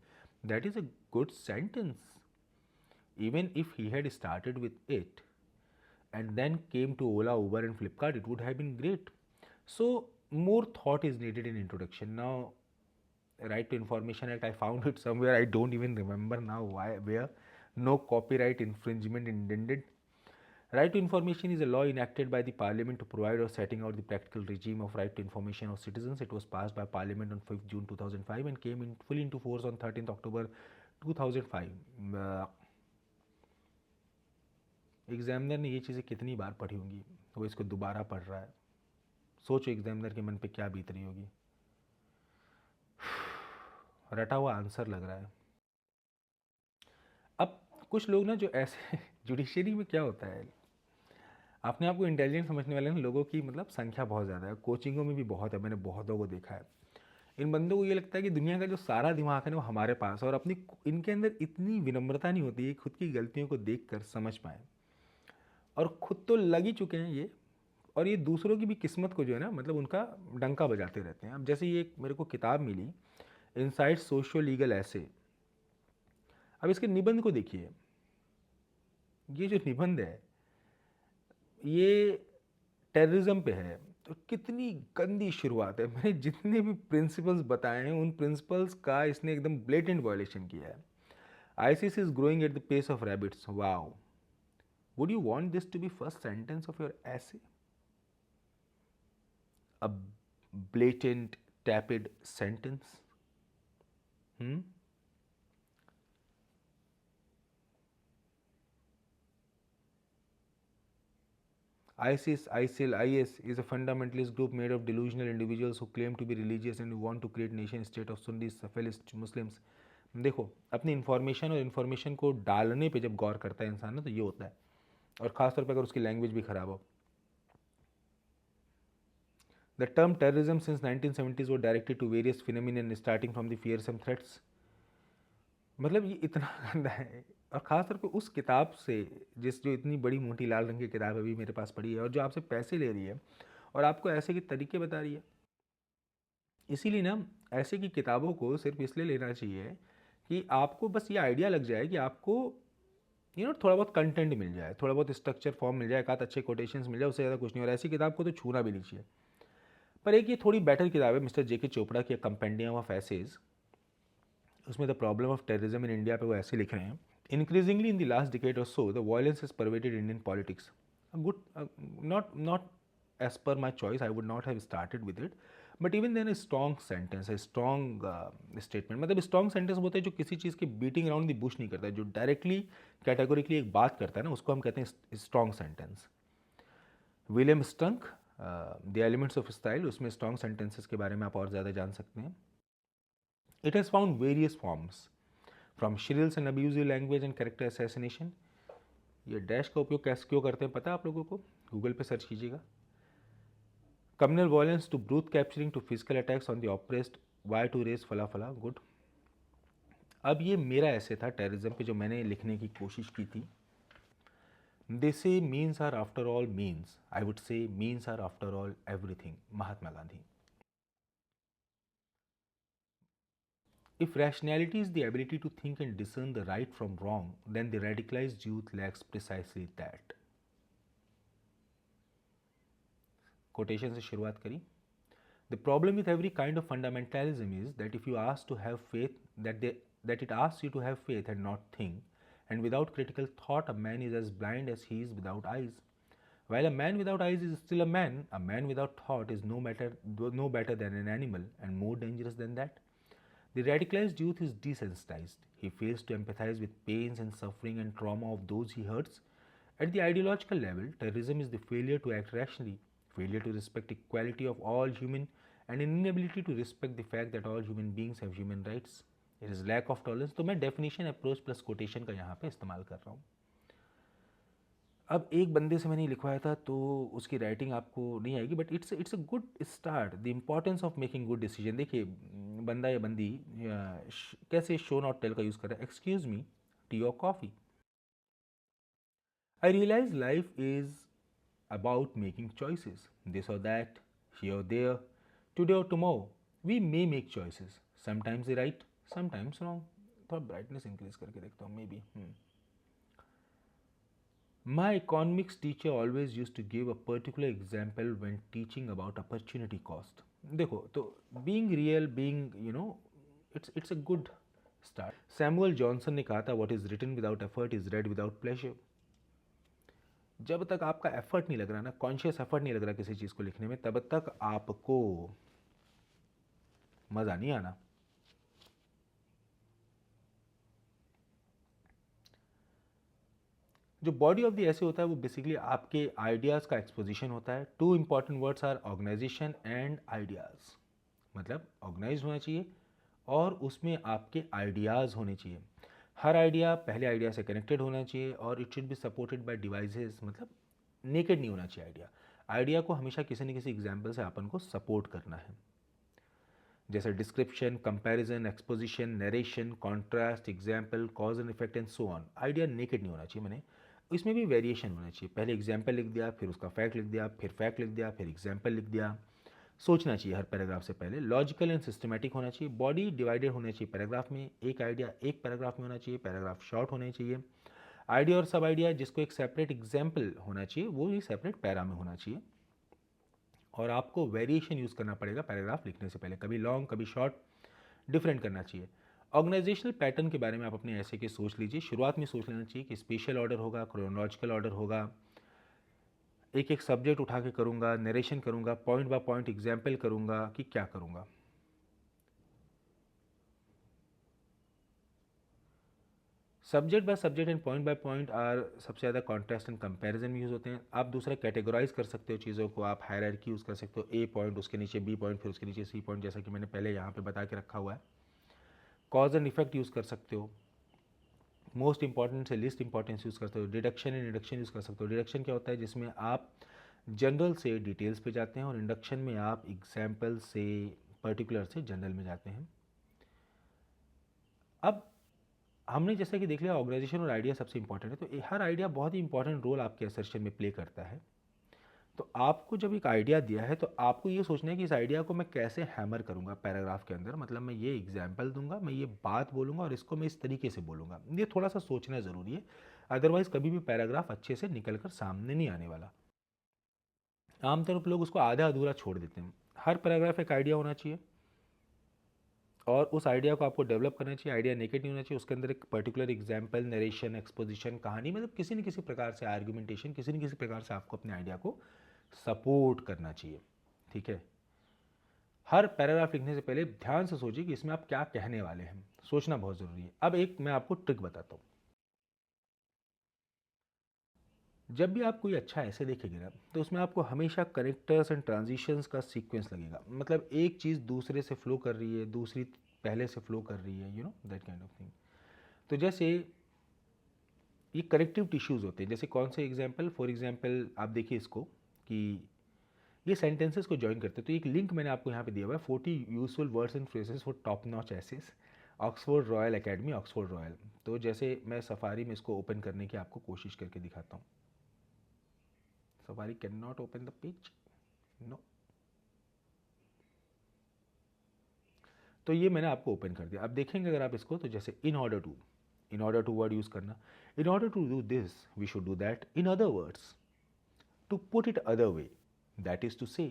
That is a good sentence. Even if he had started with it and then came to Ola, Uber and Flipkart, it would have been great. So more thought is needed in introduction. Now, Right to Information Act, I found it somewhere, I don't even remember now why, where. No copyright infringement intended. Right to information is a law enacted by the Parliament to provide or setting out the practical regime of right to information of citizens. It was passed by Parliament on 5th June 2005 and came in fully into force on 13th October 2005. Examiner ने ये चीज़ें कितनी बार पढ़ी होंगी, वो इसको दोबारा पढ़ रहा है. सोचो एग्जामिनर के मन पे क्या बीत रही होगी. रटा हुआ आंसर लग रहा है. अब कुछ लोग ना जो ऐसे जुडिशरी में क्या होता है, अपने आप को इंटेलिजेंट समझने वाले लोगों की मतलब संख्या बहुत ज़्यादा है. कोचिंगों में भी बहुत है, मैंने बहुतों को देखा है. इन बंदों को ये लगता है कि दुनिया का जो सारा दिमाग है ना वो हमारे पास है, और अपनी इनके अंदर इतनी विनम्रता नहीं होती है खुद की गलतियों को देख कर समझ पाए. और खुद तो लग ही चुके हैं ये, और ये दूसरों की भी किस्मत को जो है ना मतलब उनका डंका बजाते रहते हैं. अब जैसे ये एक मेरे को किताब मिली, इनसाइड सोशियो लीगल ऐसे. अब इसके निबंध को देखिए, ये जो निबंध है ये टेररिज्म पे है. तो कितनी गंदी शुरुआत है. मैंने जितने भी प्रिंसिपल्स बताए हैं उन प्रिंसिपल्स का इसने एकदम ब्लेटेंट वायलेशन किया है. ISIS is growing at the pace of rabbits. Wow. Would you want this to be first sentence of your essay? A blatant, tepid sentence? ISIS, ISIL, IS is a fundamentalist group made of delusional individuals who claim to be religious and who want to create nation state of Sunnis, Salafist Muslims. देखो, अपनी information और information को डालने पे जब गौर करता है इंसान ना, तो ये होता है, और ख़ासतौर पर अगर उसकी लैंग्वेज भी ख़राब हो. The term terrorism since 1970s was directed to various phenomena starting from the fearsome threats. मतलब ये इतना गंदा है, और ख़ास तौर पे उस किताब से, जो इतनी बड़ी मोटी लाल रंग की किताब अभी मेरे पास पड़ी है, और जो आपसे पैसे ले रही है और आपको ऐसे के तरीके बता रही है. इसीलिए ना ऐसे की किताबों को सिर्फ इसलिए लेना चाहिए कि आपको बस ये आइडिया लग जाए कि आपको थोड़ा बहुत कंटेंट मिल जाए, थोड़ा बहुत स्ट्रक्चर फॉर्म मिल जाए, एक आध अच्छे कोटेशंस मिल जाए, उससे ज़्यादा कुछ नहीं. और ऐसी किताब को तो छूना भी नहीं चाहिए. पर एक ये थोड़ी बेटर किताब है मिस्टर J.K. चोपड़ा की कंपेंडियम ऑफ एसेज. उसमें the problem of terrorism in India पे वो ऐसे लिख रहे हैं. Increasingly in the last decade और so the violence is pervaded Indian politics. Good, not as per my choice, I would not have started with it, but even then a strong sentence, a strong statement, मतलब strong sentence होता है जो किसी चीज़ की beating around the bush नहीं करता है, जो directly categorically एक बात करता है ना, उसको हम कहते हैं strong sentence. William Strunk, the elements of style, उसमें स्ट्रॉन्ग सेंटेंसेस के बारे में आप और ज़्यादा जान सकते हैं. It has found various forms from shrills and abusive language and character assassination. ये डैश का उपयोग कैसे क्यों करते हैं पता है आप लोगों को? गूगल पे सर्च कीजिएगा. Communal violence to booth capturing to physical attacks on the oppressed, why to race फला फला. गुड. अब ये मेरा ऐसे था टेररिज्म पे जो मैंने लिखने की कोशिश की थी. They say means are after all means. I would say means are after all everything. Mahatma Gandhi. If rationality is the ability to think and discern the right from wrong, then the radicalized youth lacks precisely that. Quotation से शुरुआत करी. The problem with every kind of fundamentalism is that if you ask to have faith, that it asks you to have faith and not think, and without critical thought, a man is as blind as he is without eyes. While a man without eyes is still a man without thought is no better than an animal and more dangerous than that. The radicalized youth is desensitized. He fails to empathize with pains and suffering and trauma of those he hurts. At the ideological level, terrorism is the failure to act rationally, failure to respect equality of all human, and an inability to respect the fact that all human beings have human rights. It is lack of tolerance. तो मैं definition approach plus quotation का यहाँ पे इस्तेमाल कर रहा हूँ. अब एक बंदे से मैंने लिखवाया था तो उसकी राइटिंग आपको नहीं आएगी, but it's a good start. The importance of making good decision. देखिए बंदा या बंदी कैसे शो नॉट टेल का यूज़ कर रहा है. एक्सक्यूज मी, टी और coffee. I realise life is about making choices, this और दैट, हियर और देयर, टुडे और tomorrow. We may make choices, sometimes right, sometimes wrong. थोड़ा ब्राइटनेस इंक्रीज करके देखता हूँ maybe. My economics teacher always used to give a particular example when teaching about opportunity cost. देखो तो being real, it's a good start. Samuel Johnson ने कहा था what is written without effort is read without pleasure. जब तक आपका effort नहीं लग रहा ना, कॉन्शियस एफर्ट नहीं लग रहा किसी चीज़ को लिखने में, तब तक आपको मज़ा नहीं आना. जो बॉडी ऑफ द ऐसे होता है वो बेसिकली आपके आइडियाज़ का एक्सपोजिशन होता है. Two important words are organisation and ideas. मतलब ऑर्गेनाइज होना चाहिए और उसमें आपके आइडियाज़ होने चाहिए. हर आइडिया पहले आइडिया से कनेक्टेड होना चाहिए और it should be supported by devices. मतलब नेकेड नहीं होना चाहिए आइडिया को हमेशा किसी न किसी एग्जाम्पल से अपन को सपोर्ट करना है. जैसे description, comparison, exposition, narration, contrast, example, cause and effect and so on. Idea naked नहीं होना चाहिए. मैंने इसमें भी वेरिएशन होना चाहिए. पहले एग्जाम्पल लिख दिया, फिर उसका फैक्ट लिख दिया, फिर फैक्ट लिख दिया, फिर एग्जाम्पल लिख दिया. सोचना चाहिए हर पैराग्राफ से पहले. लॉजिकल एंड सिस्टमेटिक होना चाहिए. बॉडी डिवाइडेड होना चाहिए पैराग्राफ में. एक आइडिया एक पैराग्राफ में होना चाहिए. पैराग्राफ शॉर्ट होने चाहिए. आइडिया और सब आइडिया जिसको एक सेपरेट एग्जाम्पल होना चाहिए वो भी सेपरेट पैरा में होना चाहिए. और आपको वेरिएशन यूज़ करना पड़ेगा पैराग्राफ लिखने से पहले. कभी लॉन्ग कभी शॉर्ट, डिफरेंट करना चाहिए. ऑर्गेनाइजेशनल पैटर्न के बारे में आप अपने ऐसे के सोच लीजिए. शुरुआत में सोच लेना चाहिए कि स्पेशल ऑर्डर होगा, क्रोनोलॉजिकल ऑर्डर होगा, एक एक सब्जेक्ट उठा के करूँगा, नरेशन करूँगा, पॉइंट बाय पॉइंट एग्जाम्पल करूँगा कि क्या करूँगा. Subject by subject and point by point are सबसे ज़्यादा कॉन्ट्रास्ट एंड कंपैरिजन में यूज़ होते हैं। आप दूसरा कैटेगराइज कर सकते हो चीज़ों को, आप हायरार्की यूज़ कर सकते हो, ए पॉइंट उसके नीचे बी पॉइंट फिर उसके नीचे सी पॉइंट, जैसा कि मैंने पहले यहाँ पे बता के रखा हुआ है। कॉज एंड इफेक्ट यूज़ कर सकते हो, मोस्ट इंपॉर्टेंट से लिस्ट इंपॉर्टेंस यूज़ करते हो, डिडक्शन एंड इंडक्शन यूज़ कर सकते हो। डिडक्शन क्या होता है, जिसमें आप जनरल से डिटेल्स पे जाते हैं, और इंडक्शन में आप एग्जाम्पल से पर्टिकुलर से जनरल में जाते हैं। अब हमने जैसा कि देख लिया ऑर्गेनाइजेशन और आइडिया सबसे इंपॉर्टेंट है, तो हर आइडिया बहुत ही इंपॉर्टेंट रोल आपके असर्शन में प्ले करता है। तो आपको जब एक आइडिया दिया है तो आपको ये सोचना है कि इस आइडिया को मैं कैसे हैमर करूंगा पैराग्राफ के अंदर, मतलब मैं ये एग्जाम्पल दूंगा, मैं ये बात बोलूंगा और इसको मैं इस तरीके से बोलूंगा। ये थोड़ा सा सोचना ज़रूरी है, अदरवाइज़ कभी भी पैराग्राफ अच्छे से निकल कर सामने नहीं आने वाला। आमतौर पर लोग उसको आधा अधूरा छोड़ देते हैं। हर पैराग्राफ एक आइडिया होना चाहिए, और उस आइडिया को आपको डेवलप करना चाहिए। आइडिया नेकेट नहीं होना चाहिए, उसके अंदर एक पर्टिकुलर एग्जाम्पल, नरेशन, एक्सपोजिशन, कहानी, मतलब किसी न किसी प्रकार से आर्गुमेंटेशन, किसी न किसी प्रकार से आपको अपने आइडिया को सपोर्ट करना चाहिए। ठीक है, हर पैराग्राफ लिखने से पहले ध्यान से सोचिए कि इसमें आप क्या कहने वाले हैं, सोचना बहुत ज़रूरी है। अब एक मैं आपको ट्रिक बताता हूँ। जब भी आप कोई अच्छा ऐसे देखेंगे ना, तो उसमें आपको हमेशा करेक्टर्स एंड ट्रांजिशंस का सीक्वेंस लगेगा, मतलब एक चीज़ दूसरे से फ्लो कर रही है, दूसरी पहले से फ्लो कर रही है, दैट काइंड ऑफ थिंग। तो जैसे ये कनेक्टिव टिश्यूज़ होते हैं, जैसे कौन से एग्जाम्पल, फॉर एग्जाम्पल आप देखिए इसको कि ये सेंटेंसेस को ज्वाइन करते हैं। तो एक लिंक मैंने आपको यहाँ पे दिया हुआ है, 40 useful words and phrases for top notch essays, Oxford Royal Academy, Oxford Royal. तो जैसे मैं सफारी में इसको ओपन करने की आपको कोशिश करके दिखाता हूँ। Safari can not open the page, no. तो ये मैंने आपको ओपन कर दिया। अब देखेंगे अगर आप इसको, तो जैसे in order to word use करना, in order to do this we should do that, in other words, to put it other way, that is to say,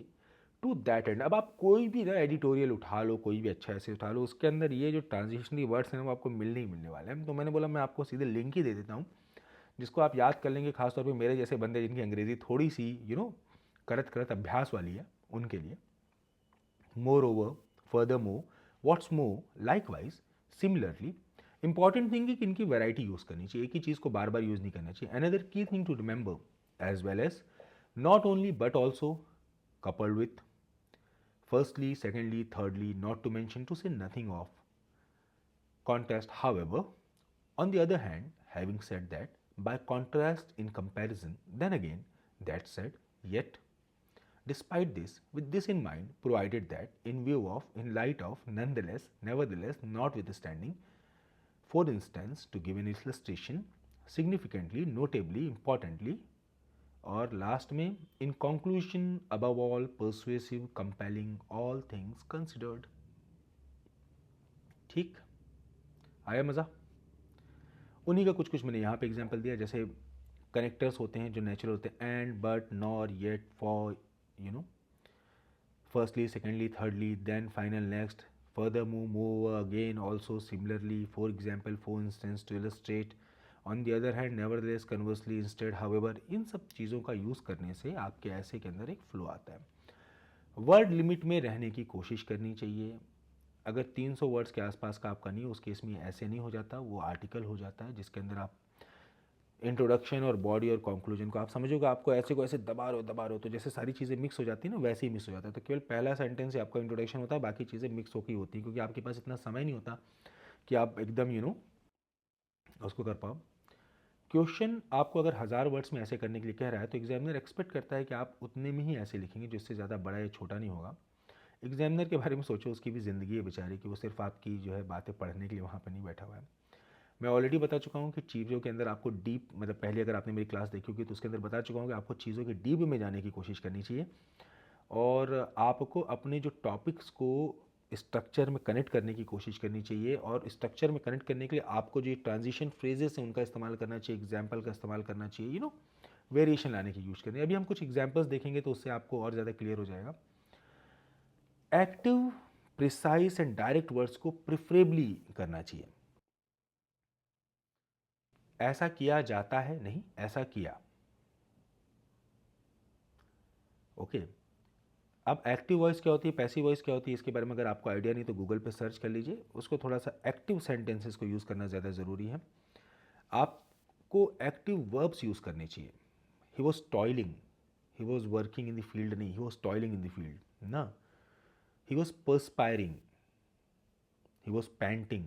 to that end. अब आप कोई भी ना एडिटोरियल उठा लो, कोई भी अच्छा ऐसे उठा लो, उसके अंदर ये जो ट्रांजिशनरी वर्ड्स हैं वो आपको मिलने ही मिलने वाले हैं। तो मैंने बोला मैं आपको सीधे लिंक ही दे देता हूँ, जिसको आप याद कर लेंगे, खासतौर पे मेरे जैसे बंदे जिनकी अंग्रेज़ी थोड़ी सी करत करत अभ्यास वाली है, उनके लिए। More over, further more, what's more, likewise, similarly. Important thing है कि इनकी वैरायटी यूज़ करनी चाहिए, एक ही चीज़ को बार बार यूज़ नहीं करना चाहिए। Another key thing to remember as well as, not only but also, coupled with, firstly, secondly, thirdly, not to mention, to say nothing of, contrast. However, on the other hand, having said that, by contrast in comparison, then again, that said, yet, despite this, with this in mind, provided that, in view of, in light of, nonetheless, nevertheless, notwithstanding, for instance, to give an illustration, significantly, notably, importantly, और last में, in conclusion, above all, persuasive, compelling, all things considered. ठीक, आया मज़ा? उन्हीं का कुछ कुछ मैंने यहाँ पे एग्जांपल दिया। जैसे कनेक्टर्स होते हैं जो नेचुरल होते हैं, and, but, nor, yet, for, firstly, secondly, thirdly, then, final, next, further move, move again, also, similarly, for example, for instance, to illustrate, on the other hand, nevertheless, conversely, instead, however. इन सब चीज़ों का use करने से आपके ऐसे के अंदर एक फ्लो आता है। वर्ड लिमिट में रहने की कोशिश करनी चाहिए। अगर 300 वर्ड्स के आसपास का आपका नहीं, उस केस में ऐसे नहीं हो जाता, वो आर्टिकल हो जाता है, जिसके अंदर आप इंट्रोडक्शन और बॉडी और कंक्लूजन को आप समझोगे, आपको ऐसे को ऐसे दबा रहे हो, तो जैसे सारी चीज़ें मिक्स हो जाती है ना, वैसे ही मिक्स हो जाता है। तो केवल पहला सेंटेंस ही आपका इंट्रोडक्शन होता है, बाकी चीज़ें मिक्स होकर होती हैं, क्योंकि आपके पास इतना समय नहीं होता कि आप एकदम उसको कर पाओ। क्वेश्चन आपको अगर 1000 वर्ड्स में ऐसे करने के लिए कह रहा है, तो एग्जामिनर एक्सपेक्ट करता है कि आप उतने में ही ऐसे लिखेंगे, जिससे ज़्यादा बड़ा या छोटा नहीं होगा। एग्जामिनर के बारे में सोचो, उसकी भी ज़िंदगी है बेचारे की, वो सिर्फ आपकी बातें पढ़ने के लिए वहाँ पर नहीं बैठा हुआ है। मैं ऑलरेडी बता चुका हूँ कि चीज़ों के अंदर आपको डीप, मतलब पहले अगर आपने मेरी क्लास देखी होगी तो उसके अंदर बता चुका हूँ कि आपको चीज़ों के डीप में जाने की कोशिश करनी चाहिए, और आपको अपने जो टॉपिक्स को स्ट्रक्चर में कनेक्ट करने की कोशिश करनी चाहिए, और स्ट्रक्चर में कनेक्ट करने के लिए आपको जो ट्रांजिशन फ्रेजेस हैं उनका इस्तेमाल करना चाहिए, एग्जाम्पल का इस्तेमाल करना चाहिए, वेरिएशन लाने की यूज़ करनी है। अभी हम कुछ एग्जाम्पल्स देखेंगे तो उससे आपको और ज़्यादा क्लियर हो जाएगा। Active, precise and direct words को प्रिफरेबली करना चाहिए। ऐसा किया जाता है, नहीं, ऐसा किया। ओके। अब एक्टिव वॉइस क्या होती है, पैसिव वॉइस क्या होती है, इसके बारे में अगर आपको आइडिया नहीं तो गूगल पे सर्च कर लीजिए। उसको थोड़ा सा एक्टिव सेंटेंसेस को यूज़ करना ज़्यादा ज़रूरी है। आपको एक्टिव वर्ब्स यूज़ करने चाहिए। He was toiling, he was working in the field नहीं, he was toiling in the field ना। He was perspiring, he was panting,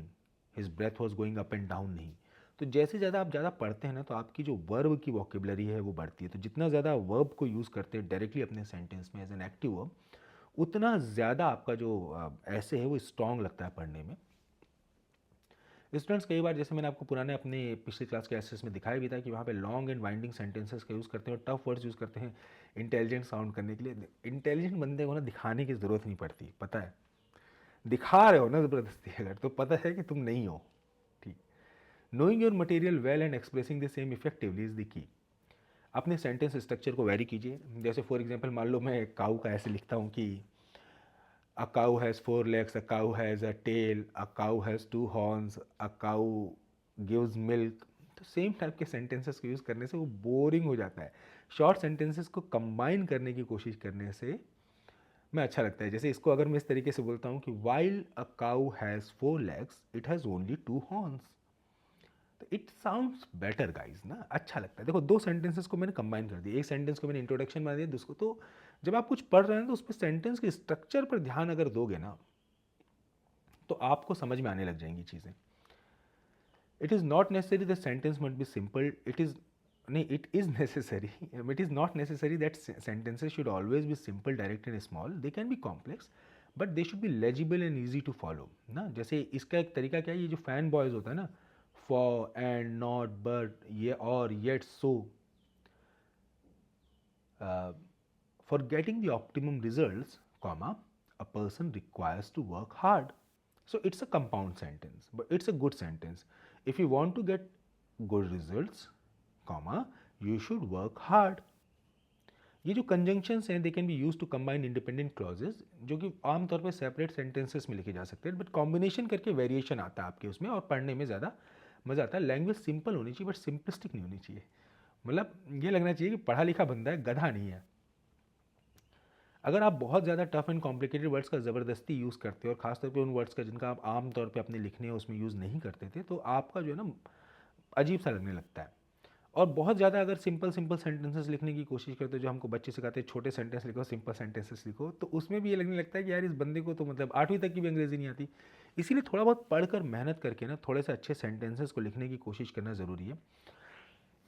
his breath was going up and down नहीं। तो जैसे ज़्यादा आप ज़्यादा पढ़ते हैं ना तो आपकी जो वर्ब की वोकेबलरी है वो बढ़ती है। तो जितना ज़्यादा वर्ब को यूज़ करते हैं डायरेक्टली अपने सेंटेंस में एज एन एक्टिव वर्ब, उतना ज़्यादा आपका जो ऐसे है वो स्ट्रॉन्ग लगता है पढ़ने में। स्टूडेंट्स कई बार, जैसे मैंने आपको पुराने अपने पिछले क्लास के एसेस में दिखाया भी था, कि वहाँ पे लॉन्ग एंड वाइंडिंग सेंटेंसेस का यूज़ करते हैं और टफ वर्ड्स यूज़ करते हैं इंटेलिजेंट साउंड करने के लिए। इंटेलिजेंट बंदे को ना दिखाने की ज़रूरत नहीं पड़ती, पता है। दिखा रहे हो ना ज़बरदस्ती अगर, तो पता है कि तुम नहीं हो। ठीक। Knowing your material well and expressing the same effectively is the की। अपने सेंटेंस स्ट्रक्चर को वेरी कीजिए। जैसे फॉर एग्जाम्पल मान लो मैं काऊ का ऐसे लिखता हूँ कि a cow has four legs, a cow has a tail, a cow has two horns, a cow gives milk। तो सेम टाइप के सेंटेंसेस को यूज़ करने से वो बोरिंग हो जाता है। शॉर्ट सेंटेंसेस को कंबाइन करने की कोशिश करने से मैं अच्छा लगता है। जैसे इसको अगर मैं इस तरीके से बोलता हूँ कि while a cow has four legs it has only to horns, तो इट साउंड्स बेटर गाइज ना, अच्छा लगता है। देखो दो सेंटेंसेस को मैंने कंबाइन कर दिया, एक सेंटेंस को मैंने इंट्रोडक्शन बना दिया दूसरे को। तो जब आप कुछ पढ़ रहे हैं तो उस पर सेंटेंस के स्ट्रक्चर पर ध्यान अगर दोगे ना तो आपको समझ में आने लग जाएंगी चीज़ें। It is not necessary the sentence must be simple, it is नहीं, it is necessary, it is not necessary that sentences should always be simple, direct and small. They can be complex but they should be legible and easy to follow ना। जैसे इसका एक तरीका क्या है, ये जो फैन बॉयज़ होता है ना, फॉर एंड नॉट बट ये और yet so, for getting the optimum results, comma, a person requires to work hard. So it's a compound sentence, but it's a good sentence. If you want to get good results, comma, you should work hard. ये जो conjunctions हैं they can be use to combine independent clauses, जो कि आमतौर पर separate sentences में लिखे जा सकते हैं, बट कॉम्बिनेशन करके वेरिएशन आता है आपके उसमें और पढ़ने में ज़्यादा मज़ा आता है। लैंग्वेज सिंपल होनी चाहिए बट सिंपलिस्टिक नहीं होनी चाहिए। मतलब ये लगना चाहिए कि पढ़ा लिखा बंदा है, गधा नहीं है। अगर आप बहुत ज़्यादा टफ एंड कॉम्प्लिकेटेड वर्ड्स का ज़बरदस्ती यूज़ करते हो और खासतौर पे उन वर्ड्स का जिनका आप आम तौर पे अपने लिखने या उसमें यूज़ नहीं करते थे, तो आपका जो है ना अजीब सा लगने लगता है। और बहुत ज़्यादा अगर सिंपल सिंपल सेंटेंसेस लिखने की कोशिश करते हो, जो हमको बच्चे सिखाते हैं छोटे सेंटेंस लिखो, सिंपल सेंटेंसेस लिखो, तो उसमें भी ये लगने लगता है कि यार इस बंदे को तो मतलब 8वीं तक की भी अंग्रेज़ी नहीं आती। इसीलिए थोड़ा बहुत पढ़कर मेहनत करके ना थोड़े से अच्छे सेंटेंसेस को लिखने की कोशिश करना ज़रूरी है।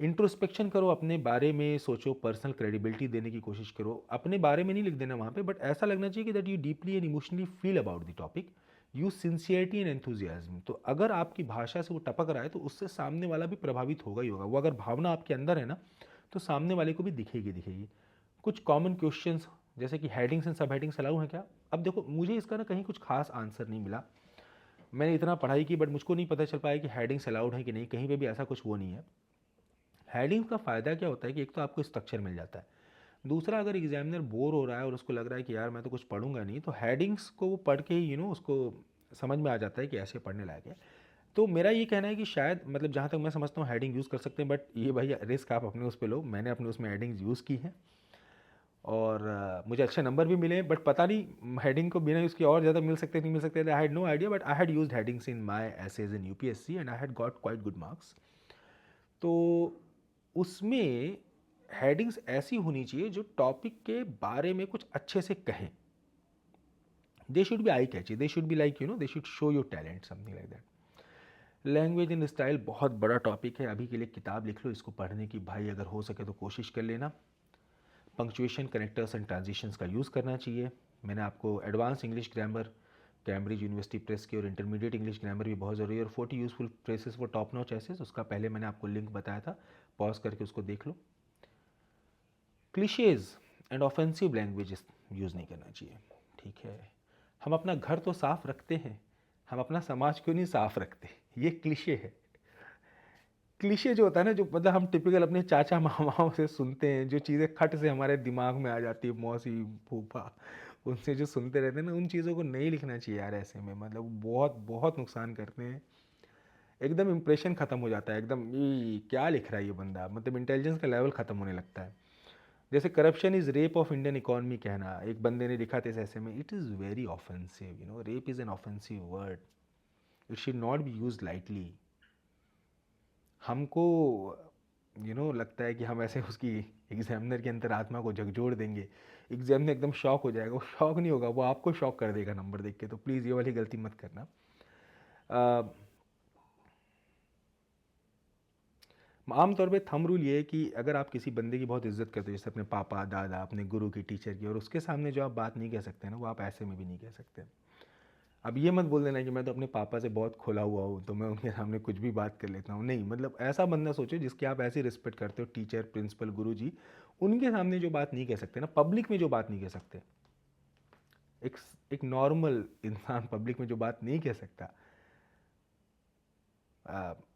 इंट्रोस्पेक्शन करो, अपने बारे में सोचो, पर्सनल क्रेडिबिलिटी देने की कोशिश करो। अपने बारे में नहीं लिख देना वहाँ पे, बट ऐसा लगना चाहिए कि that you deeply and emotionally feel about the topic, use sincerity and enthusiasm. तो अगर आपकी भाषा से वो टपक रहा है तो उससे सामने वाला भी प्रभावित होगा ही होगा। वो अगर भावना आपके अंदर है ना तो सामने वाले को भी दिखेगी दिखेगी। कुछ कॉमन क्वेश्चंस जैसे कि हेडिंग्स एंड सब हेडिंग्स अलाउ हैं क्या? अब देखो मुझे इसका ना कहीं कुछ खास आंसर नहीं मिला। मैंने इतना पढ़ाई की बट मुझको नहीं पता चल पाया कि हेडिंग्स अलाउड है कि नहीं, कहीं पे भी ऐसा कुछ वो नहीं है। हेडिंग्स का फ़ायदा क्या होता है कि एक तो आपको स्ट्रक्चर मिल जाता है, दूसरा अगर एग्जामिनर बोर हो रहा है और उसको लग रहा है कि यार मैं तो कुछ पढ़ूंगा नहीं, तो हेडिंग्स को वो पढ़ के ही उसको समझ में आ जाता है कि ऐसे पढ़ने लायक है। तो मेरा ये कहना है कि शायद मतलब जहाँ तक मैं समझता हूँ हेडिंग यूज़ कर सकते हैं, बट ये भाई रिस्क आप अपने उस पर लो। मैंने अपने उसमें हेडिंग्स यूज़ की हैं और मुझे अच्छे नंबर भी मिले, बट पता नहीं हेडिंग को बिना यूज़ किए और ज़्यादा मिल सकते नहीं मिल सकते। I had no idea, but I had used headings in my essays in UPSC and I had got quite good marks. तो उसमें हेडिंग्स ऐसी होनी चाहिए जो टॉपिक के बारे में कुछ अच्छे से कहें। They should be eye catchy, they should be like they should show your talent, something like that. Language and style बहुत बड़ा टॉपिक है, अभी के लिए किताब लिख लो इसको पढ़ने की भाई, अगर हो सके तो कोशिश कर लेना। पंक्चुएशन, कनेक्टर्स एंड ट्रांजिशंस का यूज़ करना चाहिए। मैंने आपको advance English grammar Cambridge university press की और इंटरमीडिएट इंग्लिश ग्रामर भी बहुत ज़रूरी है और 40 useful phrases for top notch essays, उसका पहले मैंने आपको लिंक बताया था, पॉज करके उसको देख लो। क्लिशेज एंड ऑफेंसिव लैंग्वेज यूज़ नहीं करना चाहिए, ठीक है। हम अपना घर तो साफ रखते हैं, हम अपना समाज क्यों नहीं साफ रखते, ये क्लिशे है। क्लिशे जो होता है ना, जो मतलब हम टिपिकल अपने चाचा मामाओं से सुनते हैं, जो चीज़ें खट से हमारे दिमाग में आ जाती है, मौसी फूफा उनसे जो सुनते रहते हैं ना, उन चीज़ों को नहीं लिखना चाहिए यार ऐसे में, मतलब बहुत बहुत नुकसान करते हैं। एकदम इंप्रेशन ख़त्म हो जाता है, एकदम ये क्या लिख रहा है ये बंदा, मतलब इंटेलिजेंस का लेवल ख़त्म होने लगता है। जैसे corruption is rape of Indian economy कहना एक बंदे ने लिखा था इस ऐसे में, it is very offensive, rape is an offensive word, it should not be use lightly. हमको लगता है कि हम ऐसे उसकी एग्जामिनर के अंदर आत्मा को झकझोर देंगे, एग्जामिनर एकदम शॉक हो जाएगा। वो शॉक नहीं होगा, वो आपको शॉक कर देगा नंबर देख के। तो प्लीज़ ये वाली गलती मत करना। आमतौर पे थंब रूल ये है कि अगर आप किसी बंदे की बहुत इज्जत करते हो, जैसे अपने पापा, दादा, अपने गुरु की, टीचर की, और उसके सामने जो आप बात नहीं कह सकते ना, वो आप ऐसे में भी नहीं कह सकते। अब ये मत बोल देना कि मैं तो अपने पापा से बहुत खुला हुआ हूँ तो मैं उनके सामने कुछ भी बात कर लेता हूँ। नहीं, मतलब ऐसा बंदा सोचो जिसकी आप ऐसी रिस्पेक्ट करते हो, टीचर, प्रिंसिपल, गुरु जी, उनके सामने जो बात नहीं कह सकते ना, पब्लिक में जो बात नहीं कह सकते, एक एक नॉर्मल इंसान पब्लिक में जो बात नहीं कह सकता,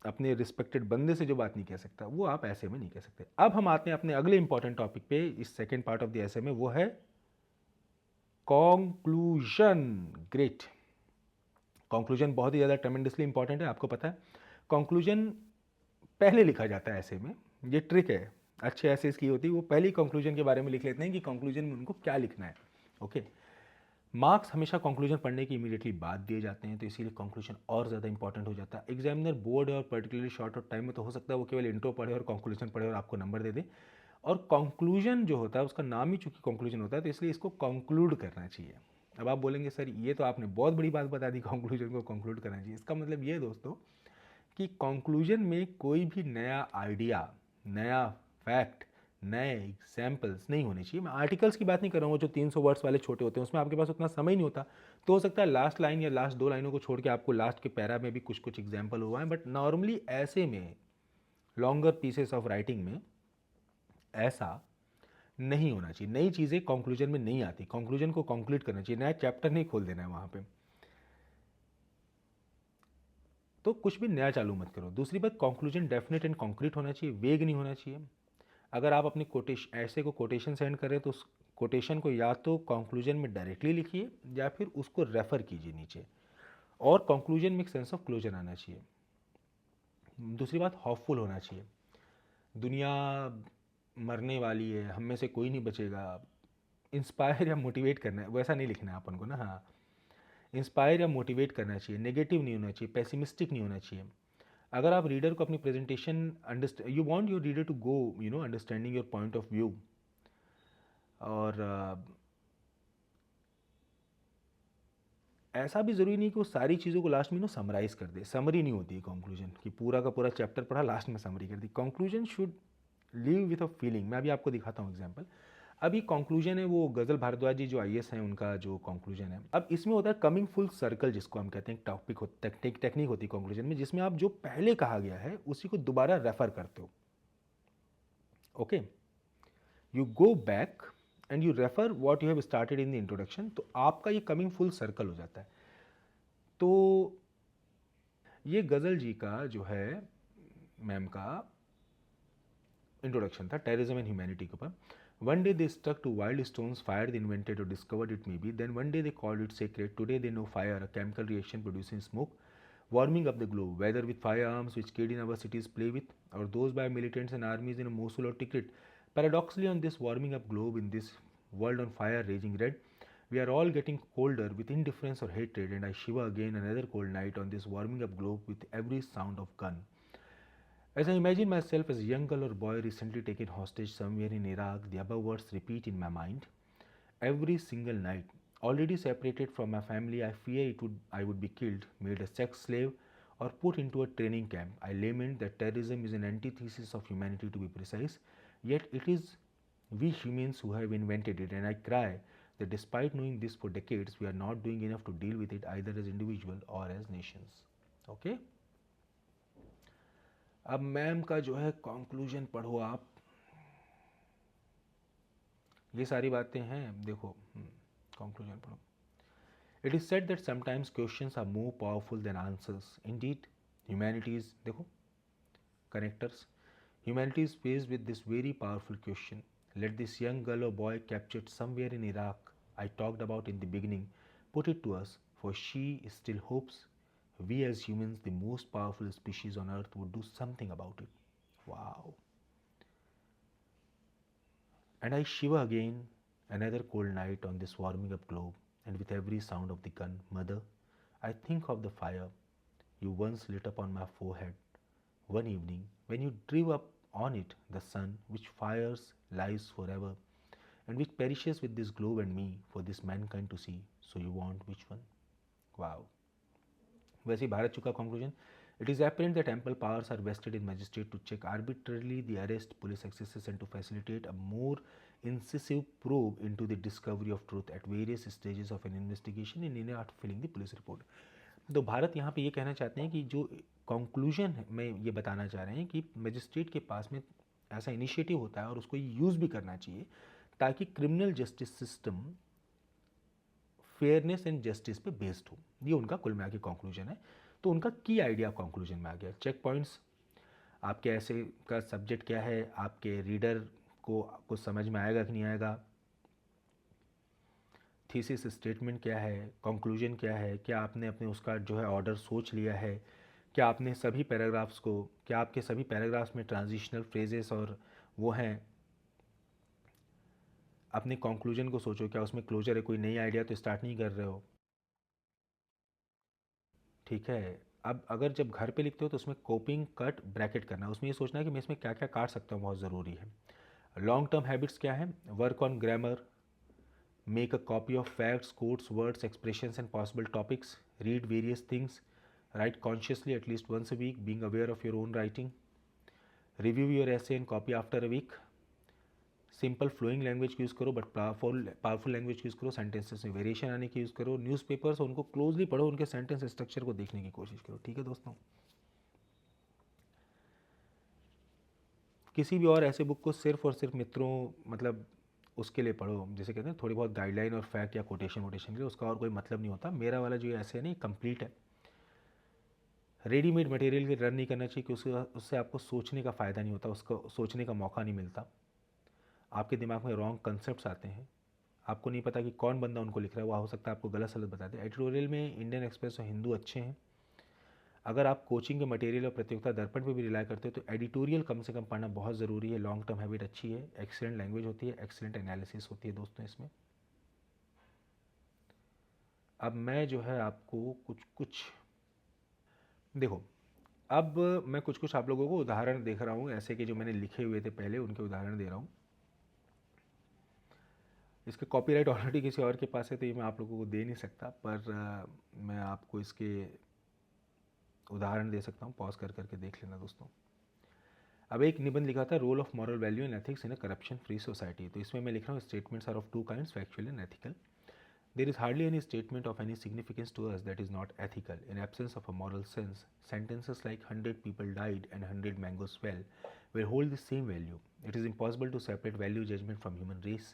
अपने रिस्पेक्टेड बंदे से जो बात नहीं कह सकता, वो आप ऐसे में नहीं कह सकते। अब हम आते हैं अपने अगले इंपॉर्टेंट टॉपिक पे, इस सेकेंड पार्ट ऑफ द ऐसे में, वो है कॉन्क्लूजन। ग्रेट। कॉन्क्लूजन बहुत ही ज़्यादा ट्रेमेंडसली इंपॉर्टेंट है, आपको पता है। कॉन्क्लूजन पहले लिखा जाता है ऐसे में, ये ट्रिक है अच्छे ऐसे की होती है, वो पहले ही कंक्लूजन के बारे में लिख लेते हैं कि कंक्लूजन में उनको क्या लिखना है। ओके। मार्क्स हमेशा कंक्लूजन पढ़ने के इमीडिएटली बाद दिए जाते हैं, तो इसीलिए कंक्लूजन और ज़्यादा इंपॉर्टेंट हो जाता है। एग्जामिनर बोर्ड है और पर्टिकुलरली शॉर्ट ऑफ टाइम में, तो हो सकता है वो केवल इंट्रो पढ़े और कंक्लूजन पढ़े और आपको नंबर दे दे। और कंक्लूजन जो होता है, उसका नाम ही चूंकि कंक्लूजन होता है, तो इसलिए इसको कंक्लूड करना चाहिए। अब आप बोलेंगे सर ये तो आपने बहुत बड़ी बात बता दी, कंक्लूजन को कंक्लूड करना चाहिए। इसका मतलब ये दोस्तों कि कंक्लूजन में कोई भी नया आइडिया, नया फैक्ट, नए एग्जाम्पल्स नहीं होने चाहिए। मैं आर्टिकल्स की बात नहीं कर रहा हूँ जो 300 वर्ड्स वाले छोटे होते हैं, उसमें आपके पास उतना समय नहीं होता, तो हो सकता है लास्ट लाइन या लास्ट 2 लाइनों को छोड़ के आपको लास्ट के पैरा में भी कुछ कुछ एग्जाम्पल हुआ है। बट नॉर्मली ऐसे में, लॉन्गर पीसेस ऑफ राइटिंग में ऐसा नहीं होना चाहिए। नई चीज़ें कंक्लूजन में नहीं आती, कंक्लूजन को कंक्लूड करना चाहिए, नया चैप्टर नहीं खोल देना है वहाँ पे। तो कुछ भी नया चालू मत करो। दूसरी बात, कंक्लूजन डेफिनेट एंड कॉन्क्रीट होना चाहिए, वेग नहीं होना चाहिए। अगर आप अपनी कोटेशन, ऐसे को कोटेशन सेंड करें, तो उस कोटेशन को या तो कंक्लूजन में डायरेक्टली लिखिए या फिर उसको रेफर कीजिए नीचे। और कंक्लूजन में एक सेंस ऑफ क्लोजर आना चाहिए। दूसरी बात, होपफुल होना चाहिए। दुनिया मरने वाली है, हम में से कोई नहीं बचेगा, इंस्पायर या मोटिवेट करना है, वैसा नहीं लिखना है अपन को ना। हाँ, इंस्पायर या मोटिवेट करना चाहिए, नेगेटिव नहीं होना चाहिए, पेसिमिस्टिक नहीं होना चाहिए। अगर आप रीडर को अपनी presentation you want your reader to go understanding your point of view, और ऐसा भी ज़रूरी नहीं कि वो सारी चीज़ों को लास्ट में समराइज़ कर दे। समरी नहीं होती है कंक्लूजन कि पूरा का पूरा चैप्टर पढ़ा, लास्ट में समरी कर दी। Conclusion should leave with a feeling. मैं अभी आपको दिखाता हूँ एग्जाम्पल। अभी कंक्लूजन है वो गज़ल भारद्वाज जी जो आईएएस हैं, उनका जो कंक्लूजन है। अब इसमें होता है कमिंग फुल सर्कल, जिसको हम कहते हैं। टॉपिक टेक्निक होती है कंक्लूजन में, जिसमें आप जो पहले कहा गया है उसी को दोबारा रेफर करते हो। Okay, you go back and you refer what you have started in the introduction, तो आपका ये कमिंग फुल सर्कल हो जाता है। तो ये गज़ल जी का जो है, मैम का इंट्रोडक्शन था टेररिज्म एंड ह्यूमैनिटी के ऊपर। One day they stuck to wild stones, fire they invented और discovered it may be, then one day they called it sacred, today they know fire, a chemical reaction producing smoke, warming up the globe, whether with firearms which kids in our cities play with, or those by militants and armies in Mosul or Tikrit. Paradoxically, on this warming up globe, in this world on fire raging red, we are all getting colder with indifference or hatred, and I shiver again another cold night on this warming up globe with every sound of gun. As I imagine myself as a young girl or boy recently taken hostage somewhere in Iraq, the above words repeat in my mind. Every single night, already separated from my family, I fear I would be killed, made a sex slave, or put into a training camp. I lament that terrorism is an antithesis of humanity, to be precise, yet it is we humans who have invented it, and I cry that despite knowing this for decades, we are not doing enough to deal with it either as individuals or as nations. Okay? अब ma'am का जो है conclusion पढ़ो आप। ये सारी बातें हैं, देखो कंक्लूजन पढ़ो। It is said that sometimes questions are more powerful than answers. Indeed, humanities, देखो connectors, humanity is faced with this very powerful question. Let this young girl or boy captured somewhere in Iraq I talked about in the beginning put it to us, for she still hopes we as humans, the most powerful species on earth, would do something about it. Wow. And I shiver again another cold night on this warming up globe, and with every sound of the gun, Mother, I think of the fire you once lit upon my forehead one evening when you drew up on it the sun which fires lives forever and which perishes with this globe and me for this mankind to see. So you want which one? Wow. वैसे ही भारत चुका conclusion. It is apparent that ample powers are vested in magistrate to check arbitrarily the arrest, police excesses and to facilitate a more incisive probe into the discovery of truth at various stages of an investigation in after filling the police report. तो भारत यहाँ पे ये कहना चाहते हैं कि जो conclusion में ये बताना चाह रहे हैं कि मजिस्ट्रेट के पास में ऐसा इनिशिएटिव होता है और उसको यूज़ भी करना चाहिए ताकि criminal justice system fairness and justice पे बेस्ड हो। ये उनका कुल मिला के कंक्लूजन है। तो उनका की आइडिया कंक्लूजन में आ गया। चेक पॉइंट्स, आपके ऐसे का सब्जेक्ट क्या है, आपके रीडर को कुछ समझ में आएगा कि नहीं आएगा, थीसिस स्टेटमेंट क्या है, कंक्लूजन क्या है, क्या आपने अपने उसका जो है ऑर्डर सोच लिया है, क्या आपने सभी पैराग्राफ्स को, क्या आपके सभी पैराग्राफ्स में ट्रांजिशनल फ्रेजेस और वो हैं, अपने कंक्लूजन को सोचो, क्या उसमें क्लोजर है, कोई नई आइडिया तो स्टार्ट नहीं कर रहे हो। ठीक है, अब अगर जब घर पे लिखते हो तो उसमें कोपिंग कट ब्रैकेट करना, उसमें ये सोचना है कि मैं इसमें क्या क्या काट सकता हूँ, बहुत ज़रूरी है। लॉन्ग टर्म हैबिट्स क्या है, work on grammar, make a copy of facts, quotes, words, expressions and possible topics, read various things, write consciously at least once a week, being aware of your own writing, review your essay and copy after a week, simple flowing language use करो but powerful language use करो, sentences में variation आने की use करो, newspapers उनको closely पढ़ो, उनके sentence structure को देखने की कोशिश करो। ठीक है दोस्तों, किसी भी और ऐसे बुक को सिर्फ और सिर्फ मित्रों मतलब उसके लिए पढ़ो, जैसे कहते हैं थोड़ी बहुत गाइडलाइन और फैक्ट या कोटेशन वोटेशन के लिए, उसका और कोई मतलब नहीं होता। मेरा वाला जो ऐसे है नहीं कंप्लीट है, रेडीमेड मटेरियल के रन नहीं करना चाहिए क्योंकि उससे आपको सोचने का फ़ायदा नहीं होता, उसको सोचने का मौका नहीं मिलता, आपके दिमाग में रॉन्ग कंसेप्ट आते हैं, आपको नहीं पता कि कौन बंदा उनको लिख रहा है, वो हो सकता है आपको गलत सलत बता दे। एडिटोरियल में इंडियन एक्सप्रेस और हिंदू अच्छे हैं। अगर आप कोचिंग के मटेरियल और प्रतियोगिता दर्पण पे भी रिलाई करते हो तो एडिटोरियल कम से कम पढ़ना बहुत ज़रूरी है। लॉन्ग टर्म हैबिट अच्छी है, एक्सीलेंट लैंग्वेज होती है, एक्सीलेंट एनालिसिस होती है दोस्तों इसमें। अब मैं जो है आपको कुछ कुछ देखो, अब मैं कुछ कुछ आप लोगों को उदाहरण देख रहा हूँ ऐसे कि जो मैंने लिखे हुए थे पहले, उनके उदाहरण दे रहा हूँ। इसके कॉपीराइट ऑलरेडी किसी और के पास है तो ये मैं आप लोगों को दे नहीं सकता, पर मैं आपको इसके उदाहरण दे सकता हूँ, पॉज कर करके देख लेना दोस्तों। अब एक निबंध लिखा था role of moral value and ethics in a corruption free society, तो इसमें मैं लिख रहा हूँ statements are of two kinds, factual and ethical. There is hardly any statement of any significance to us that is not ethical. In absence of a moral sense, sentences like 100 people died and 100 mangoes fell will hold the same value. It is impossible to separate value judgment from human race,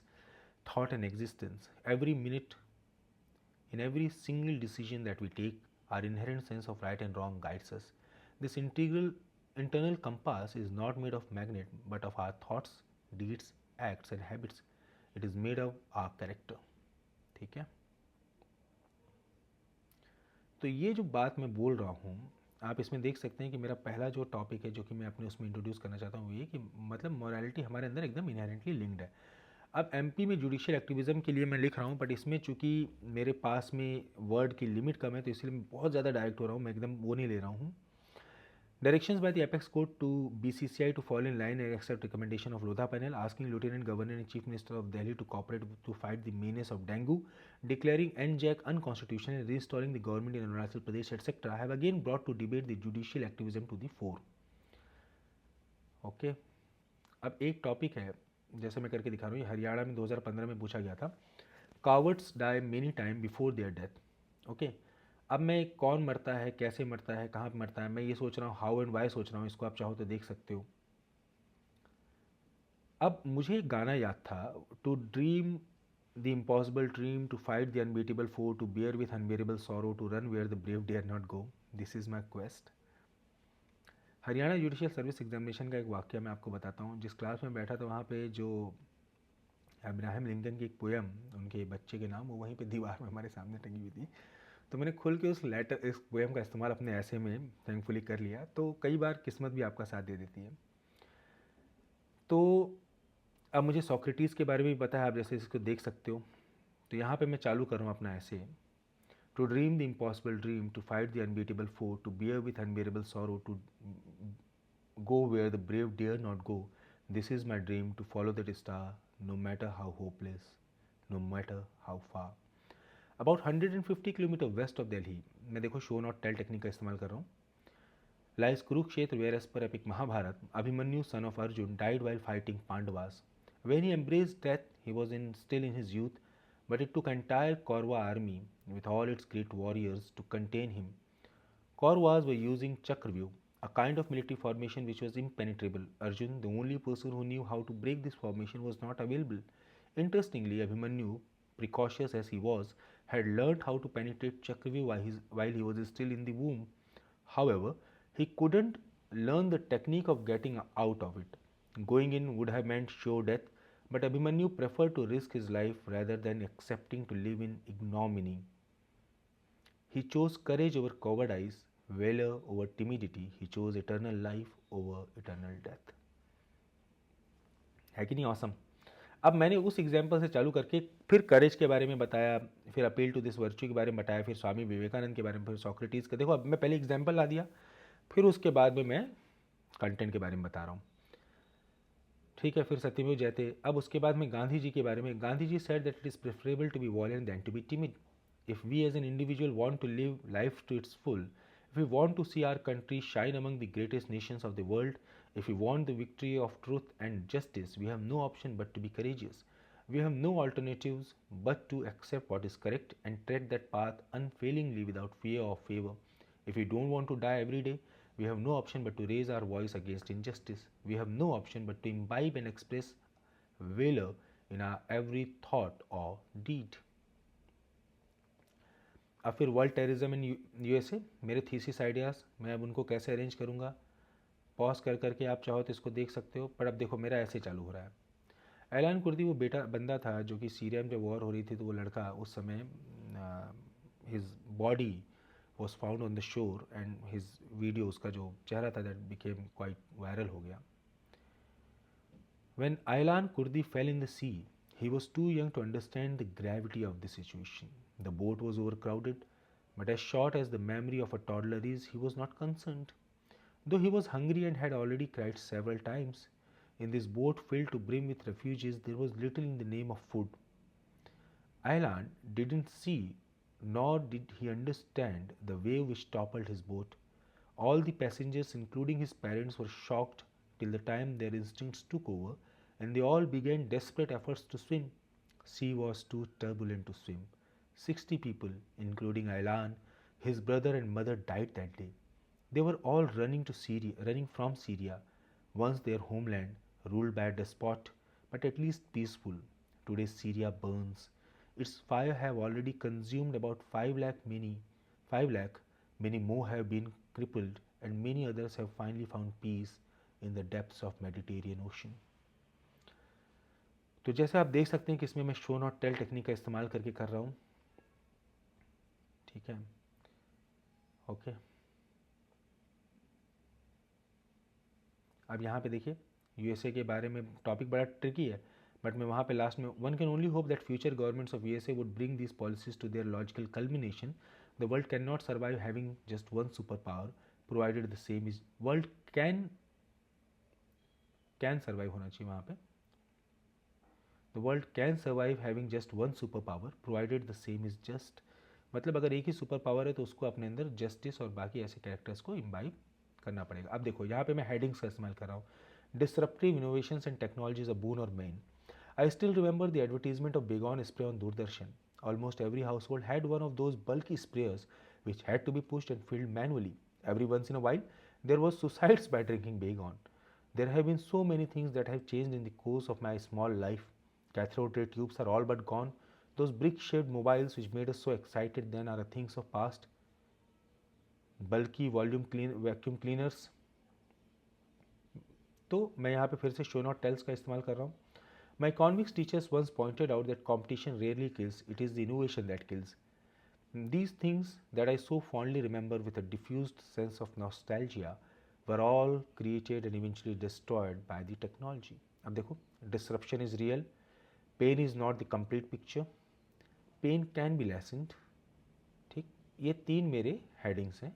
thought and existence. Every minute, in every single decision that we take, our inherent sense of right and wrong guides us. This internal compass is not made of magnet but of our thoughts, deeds, acts and habits. It is made of our character. ठीक है, तो ये जो बात मैं बोल रहा हूँ आप इसमें देख सकते हैं कि मेरा पहला जो टॉपिक है जो कि मैं अपने उसमें इंट्रोड्यूस करना चाहता हूँ ये कि मतलब मॉरलिटी हमारे अंदर एकदम इनहेरेंटली लिंक्ड है। अब एमपी में जुडिशियल एक्टिविज़म के लिए मैं लिख रहा हूँ, बट इसमें चूंकि मेरे पास में वर्ड की लिमिट कम है तो इसलिए मैं बहुत ज़्यादा डायरेक्ट हो रहा हूँ, मैं एकदम वो नहीं ले रहा हूँ। Directions by the Apex Court to BCCI to fall in line and accept recommendation of Lodha panel asking Lieutenant Governor and Chief Minister of Delhi to cooperate to fight the menace of dengue, declaring NJAC unconstitutional and restoring the government in Arunachal Pradesh, etc. have again brought to debate the judicial activism to the fore. Okay. अब एक topic है जैसे मैं करके दिखा रहा हूँ, हरियाणा में 2015 में पूछा गया था, cowards die many time before there death. Okay, अब मैं कौन मरता है, कैसे मरता है, कहाँ पर मरता है, मैं ये सोच रहा हूँ, हाउ एंड वाई सोच रहा हूँ, इसको आप चाहो तो देख सकते हो। अब मुझे एक गाना याद था, to dream the impossible dream, to fight the unbeatable four, to bear with unbearable sorrow, to run where the brave dare not go, this is my quest. Haryana judicial service examination का एक वाक्य मैं आपको बताता हूँ। जिस क्लास में बैठा था वहाँ पे जो अब्राहम लिंकन की एक पोएम, उनके बच्चे के नाम, वो वहीं पे दीवार में हमारे सामने टंगी हुई थी, तो मैंने खुल के इस पोएम का इस्तेमाल अपने ऐसे में थैंकफुली कर लिया। तो कई बार किस्मत भी आपका साथ दे देती है। तो अब मुझे सोक्रेटिस के बारे में भी पता है, आप जैसे इसको देख सकते हो। तो यहाँ पे मैं चालू कर रहा हूँ अपना ऐसे, to dream the impossible dream, to fight the unbeatable four, to bear with unbearable sorrow, to go where the brave dare not go. This is my dream to follow that star, no matter how hopeless, no matter how far. About 150 kilometre west of Delhi, मैं देखो show not tell technique का इस्तेमाल कर रहा हूँ, lies Kurukshetra, where as per epic Mahabharata, Abhimanyu, son of Arjun, died while fighting Pandavas. When he embraced death, he was still in his youth, but it took entire Kaurva army with all its great warriors to contain him. Kauravas were using Chakravyuh, a kind of military formation which was impenetrable. Arjun, the only person who knew how to break this formation, was not available. Interestingly, Abhimanyu, precautious as he was, had learned how to penetrate Chakravyuh while he was still in the womb. However, he couldn't learn the technique of getting out of it. Going in would have meant sure death, but Abhimanyu preferred to risk his life rather than accepting to live in ignominy. He chose courage over cowardice, valor over timidity. He chose eternal life over eternal death. है कि नहीं awesome? अब मैंने उस example से चालू करके फिर करेज के बारे में बताया, फिर अपील टू दिस वर्च्यू के बारे में बताया, फिर स्वामी विवेकानंद के बारे में, फिर सॉक्रेटिस का। देखो अब मैं पहले एग्जाम्पल ला दिया, फिर उसके बाद में मैं कंटेंट के बारे में बता रहा हूँ, ठीक है। फिर सत्यमेव जयते। अब उसके बाद में गांधी जी के बारे में। Gandhi ji said that it is preferable to be violent than to be timid. If we as an individual want to live life to its full, if we want to see our country shine among the greatest nations of the world, if we want the victory of truth and justice, we have no option but to be courageous. We have no alternatives but to accept what is correct and tread that path unfailingly without fear or favor. If we don't want to die every day, we have no option but to raise our voice against injustice. We have no option but to imbibe and express valor in our every thought or deed. अब फिर world terrorism in USA, मेरे thesis ideas, मैं अब उनको कैसे arrange करूँगा, pause कर करके आप चाहो तो इसको देख सकते हो। पर अब देखो मेरा ऐसे चालू हो रहा है। ऐलान कुर्दी वो बंदा था जो कि सीरिया में जब वॉर हो रही थी, तो वो लड़का उस समय his body was found on the shore and his video, उसका जो चेहरा था दैट बिकेम क्वाइट वायरल हो गया। When Aylan Kurdi fell in the sea, he was too young to understand the gravity of the situation. The boat was overcrowded, but as short as the memory of a toddler is, he was not concerned. Though he was hungry and had already cried several times, in this boat filled to brim with refugees, there was little in the name of food. Aylan didn't see, nor did he understand, the wave which toppled his boat. All the passengers, including his parents, were shocked till the time their instincts took over and they all began desperate efforts to swim. Sea was too turbulent to swim. 60 people, including Aylan, his brother and mother, died that day. They were all running from Syria, once their homeland, ruled by a despot, but at least peaceful. Today Syria burns. Its fire have already consumed about 5 lakh. Many more have been crippled, and many others have finally found peace in the depths of Mediterranean Ocean. तो जैसे आप देख सकते हैं कि इसमें मैं show not tell technique का इस्तेमाल करके कर रहा हूँ, ठीक है, ओके। अब यहाँ पे देखिए यूएसए के बारे में टॉपिक बड़ा ट्रिकी है, बट मैं वहाँ पे लास्ट में, one can only hope that future governments of USA would bring these policies to their logical culmination. The world can not survive having just one super power, provided the same is world can survive होना चाहिए वहाँ पे. The world can survive having just one super power provided the same is just. मतलब अगर एक ही super power है तो उसको अपने अंदर जस्टिस और बाकी ऐसे कैरेक्टर्स को इम्बाइब करना पड़ेगा. अब देखो यहाँ पे मैं हेडिंग्स का इस्तेमाल कर रहा हूँ. डिसरप्टिव इनोवेशंस एंड टेक्नोलॉजीज अ बून और main. I still remember the advertisement of Baygon spray on Doordarshan. Almost every household had one of those bulky sprayers which had to be pushed and filled manually. Every once in a while, there was suicides by drinking Baygon. There have been so many things that have changed in the course of my small life. Cathode ray tubes are all but gone. Those brick-shaped mobiles which made us so excited then are a things of past. Bulky vacuum cleaners. तो मैं यहाँ पे फिर से show not tales का इस्तेमाल कर रहा हूँ. My economics teachers once pointed out that competition rarely kills, it is the innovation that kills. These things that I so fondly remember with a diffused sense of nostalgia were all created and eventually destroyed by the technology. अब देखो, disruption is real, pain is not the complete picture, pain can be lessened. ठीक, ये तीन मेरे headings हैं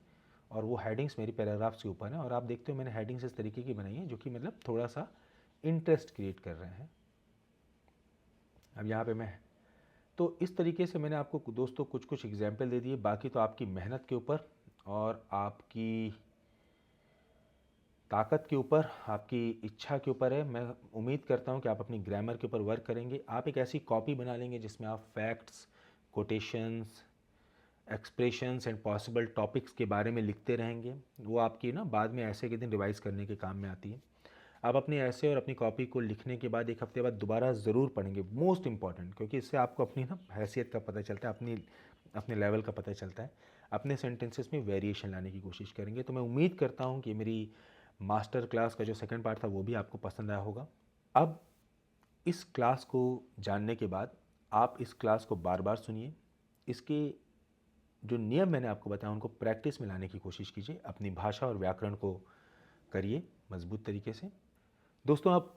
और वो headings मेरी पैराग्राफ्स के ऊपर हैं और आप देखते हो मैंने हेडिंग्स इस तरीके की बनाई है जो कि मतलब थोड़ा सा इंटरेस्ट क्रिएट कर रहे हैं। अब यहाँ पे मैं तो इस तरीके से मैंने आपको दोस्तों कुछ कुछ एग्जाम्पल दे दिए, बाकी तो आपकी मेहनत के ऊपर और आपकी ताकत के ऊपर, आपकी इच्छा के ऊपर है। मैं उम्मीद करता हूँ कि आप अपनी ग्रामर के ऊपर वर्क करेंगे। आप एक ऐसी कॉपी बना लेंगे जिसमें आप facts, quotations, expressions and possible topics के बारे में लिखते रहेंगे। वो आपकी ना बाद में ऐसे के दिन रिवाइज़ करने के काम में आती है। आप अपने ऐसे और अपनी कॉपी को लिखने के बाद 1 हफ्ते बाद दोबारा ज़रूर पढ़ेंगे, मोस्ट इंपॉर्टेंट, क्योंकि इससे आपको अपनी ना हैसियत का पता चलता है, अपने लेवल का पता चलता है। अपने सेंटेंसेस में वेरिएशन लाने की कोशिश करेंगे। तो मैं उम्मीद करता हूँ कि मेरी मास्टर क्लास का जो सेकंड पार्ट था वो भी आपको पसंद आया होगा। अब इस क्लास को जानने के बाद आप इस क्लास को बार बार सुनिए। इसके जो नियम मैंने आपको बताया उनको प्रैक्टिस में लाने की कोशिश कीजिए। अपनी भाषा और व्याकरण को करिए मजबूत तरीके से। दोस्तों, आप